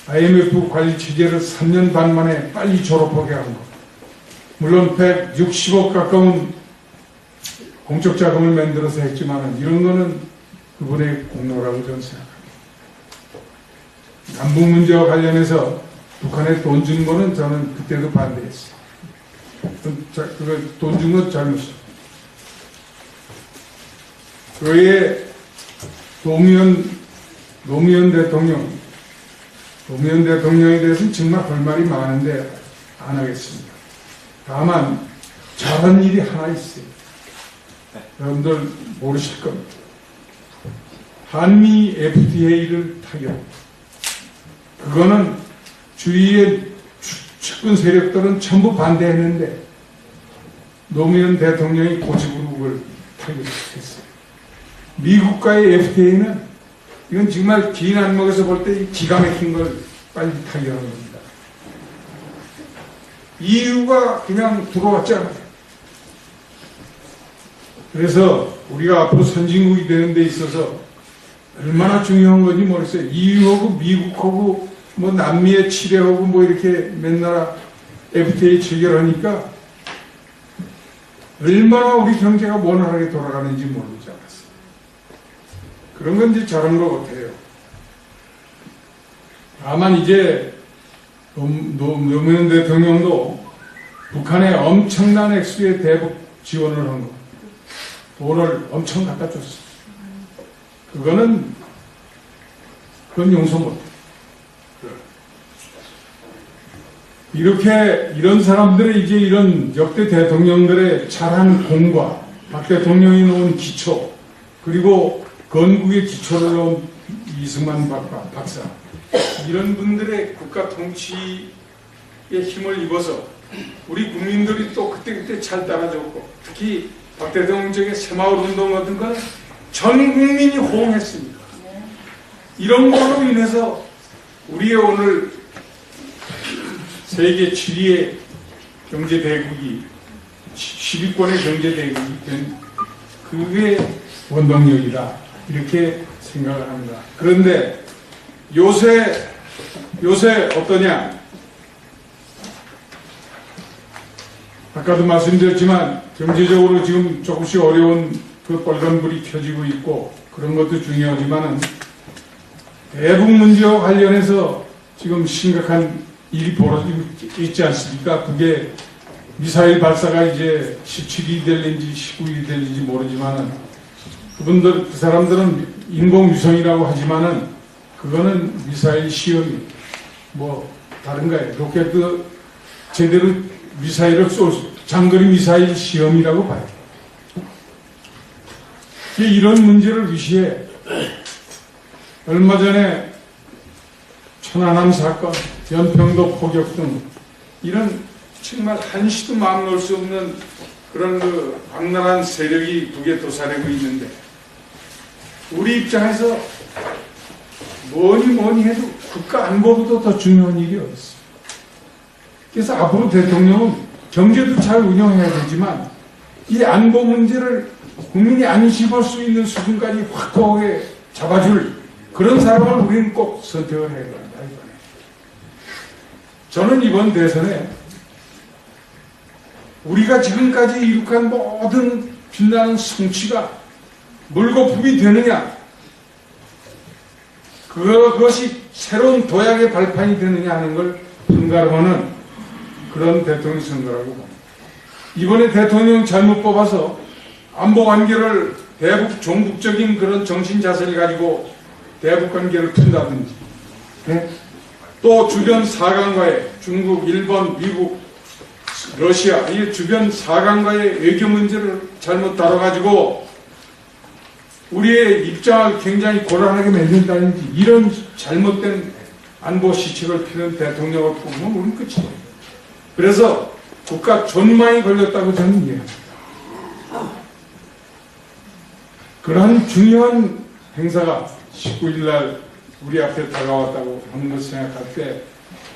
Speaker 1: IMF 관리 체제를 3년 반 만에 빨리 졸업하게 한 것. 물론 160억 가까운 공적 자금을 만들어서 했지만 이런 거는 그분의 공로라고 저는 생각합니다. 남북 문제와 관련해서 북한에 돈 준 거는 저는 그때도 반대했어요. 그거 돈 준 건 잘못이에요. 그 외에 노무현 대통령에 대해서는 정말 할 말이 많은데 안 하겠습니다. 다만 잘한 일이 하나 있어요. 여러분들 모르실 겁니다. 한미 FTA를 타결. 그거는 주위의 측근 세력들은 전부 반대했는데 노무현 대통령이 고집으로 그걸 타결했어요. 미국과의 FTA는 이건 정말 긴 안목에서 볼 때 기가 막힌 걸 빨리 타결하는 겁니다. EU가 그냥 들어왔잖아요. 그래서 우리가 앞으로 선진국이 되는 데 있어서 얼마나 중요한 건지 모르겠어요. EU하고 미국하고 뭐 남미의 치레하고 뭐 이렇게 몇 나라 FTA 체결하니까 얼마나 우리 경제가 원활하게 돌아가는지 모르지 않았어요. 그런 건 이제 잘한 것 같아요. 다만 이제 노무현 대통령도 북한에 엄청난 액수의 대북 지원을 한 거, 돈을 엄청 갖다 줬어. 그건 용서 못해. 이런 사람들의 이제 이런 역대 대통령들의 잘한 공과 박 대통령이 놓은 기초, 그리고 건국의 기초를 놓은 이승만 박사, 이런 분들의 국가 통치의 힘을 입어서 우리 국민들이 또 그때 잘 따라줬고, 특히 박 대통령 쪽에 새마을 운동 같은 건 전 국민이 호응했습니다. 이런 걸로 인해서 우리의 오늘 세계 7위의 경제대국이 10위권의 경제대국이 된 그게 원동력이다, 이렇게 생각을 합니다. 그런데 요새 어떠냐? 아까도 말씀드렸지만 경제적으로 지금 조금씩 어려운 그 빨간불이 켜지고 있고 그런 것도 중요하지만은 대북 문제와 관련해서 지금 심각한 일이 벌어지고 있지 않습니까? 그게 미사일 발사가 이제 17일이 될는지 19일이 될는지 모르지만은 그 사람들은 인공위성이라고 하지만은 그거는 미사일 시험이 뭐 다른 거예요. 로켓도 제대로 미사일을 장거리 미사일 시험이라고 봐요. 이런 문제를 위시해 얼마 전에 천안함 사건, 연평도 포격 등 이런 정말 한시도 마음 놓을 수 없는 그런 그 악랄한 세력이 북에 도사리고 있는데, 우리 입장에서 뭐니 해도 국가 안보보다 더 중요한 일이 어디 있어. 그래서 앞으로 대통령은 경제도 잘 운영해야 되지만 이 안보 문제를 국민이 안심할 수 있는 수준까지 확고하게 잡아줄 그런 사람을 우리는 꼭 선택을 해야 된다, 이번에. 저는 이번 대선에 우리가 지금까지 이룩한 모든 빛나는 성취가 물거품이 되느냐, 그것이 새로운 도약의 발판이 되느냐 하는 걸 판가름하는 그런 대통령 선거라고 봅니다. 이번에 대통령 잘못 뽑아서 안보 관계를 대북 종북적인 그런 정신 자세를 가지고 대북 관계를 푼다든지, 네? 또 주변 사강과의 중국, 일본, 미국, 러시아 이 주변 사강과의 외교 문제를 잘못 다뤄가지고 우리의 입장을 굉장히 곤란하게 만든다든지, 이런 잘못된 안보 시책을 피는 대통령을 뽑으면 우리는 끝이에요. 그래서 국가 존망이 걸렸다고 저는 이해합니다. 그러한 중요한 행사가 19일 날 우리 앞에 다가왔다고 하는 것을 생각할 때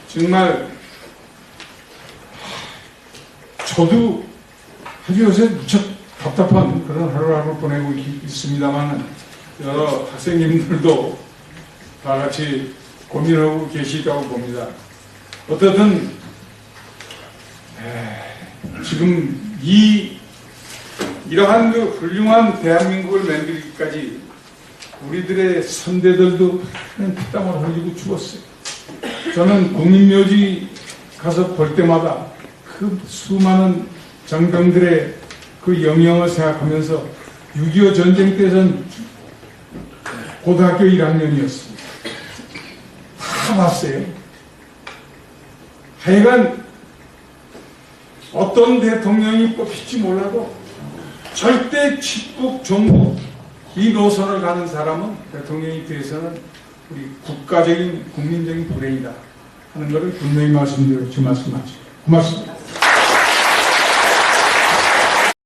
Speaker 1: 정말 저도 아주 요새 무척 답답한 그런 하루하루 보내고 있습니다만, 여러 학생님들도 다 같이 고민하고 계시다고 봅니다. 어떻든 지금 이러한 그 훌륭한 대한민국을 만들기까지 우리들의 선대들도 피땀을 흘리고 죽었어요. 저는 국민묘지 가서 볼 때마다 그 수많은 장병들의 그 영영을 생각하면서 6.25 전쟁 때는 고등학교 1학년이었습니다. 다 봤어요. 하여간 어떤 대통령이 뽑힐지 몰라도 절대 직북, 종북 이 노선을 가는 사람은 대통령이 돼서는 우리 국가적인 국민적인 불행이다 하는 것을 분명히 말씀드리고 제 말씀하죠. 고맙습니다.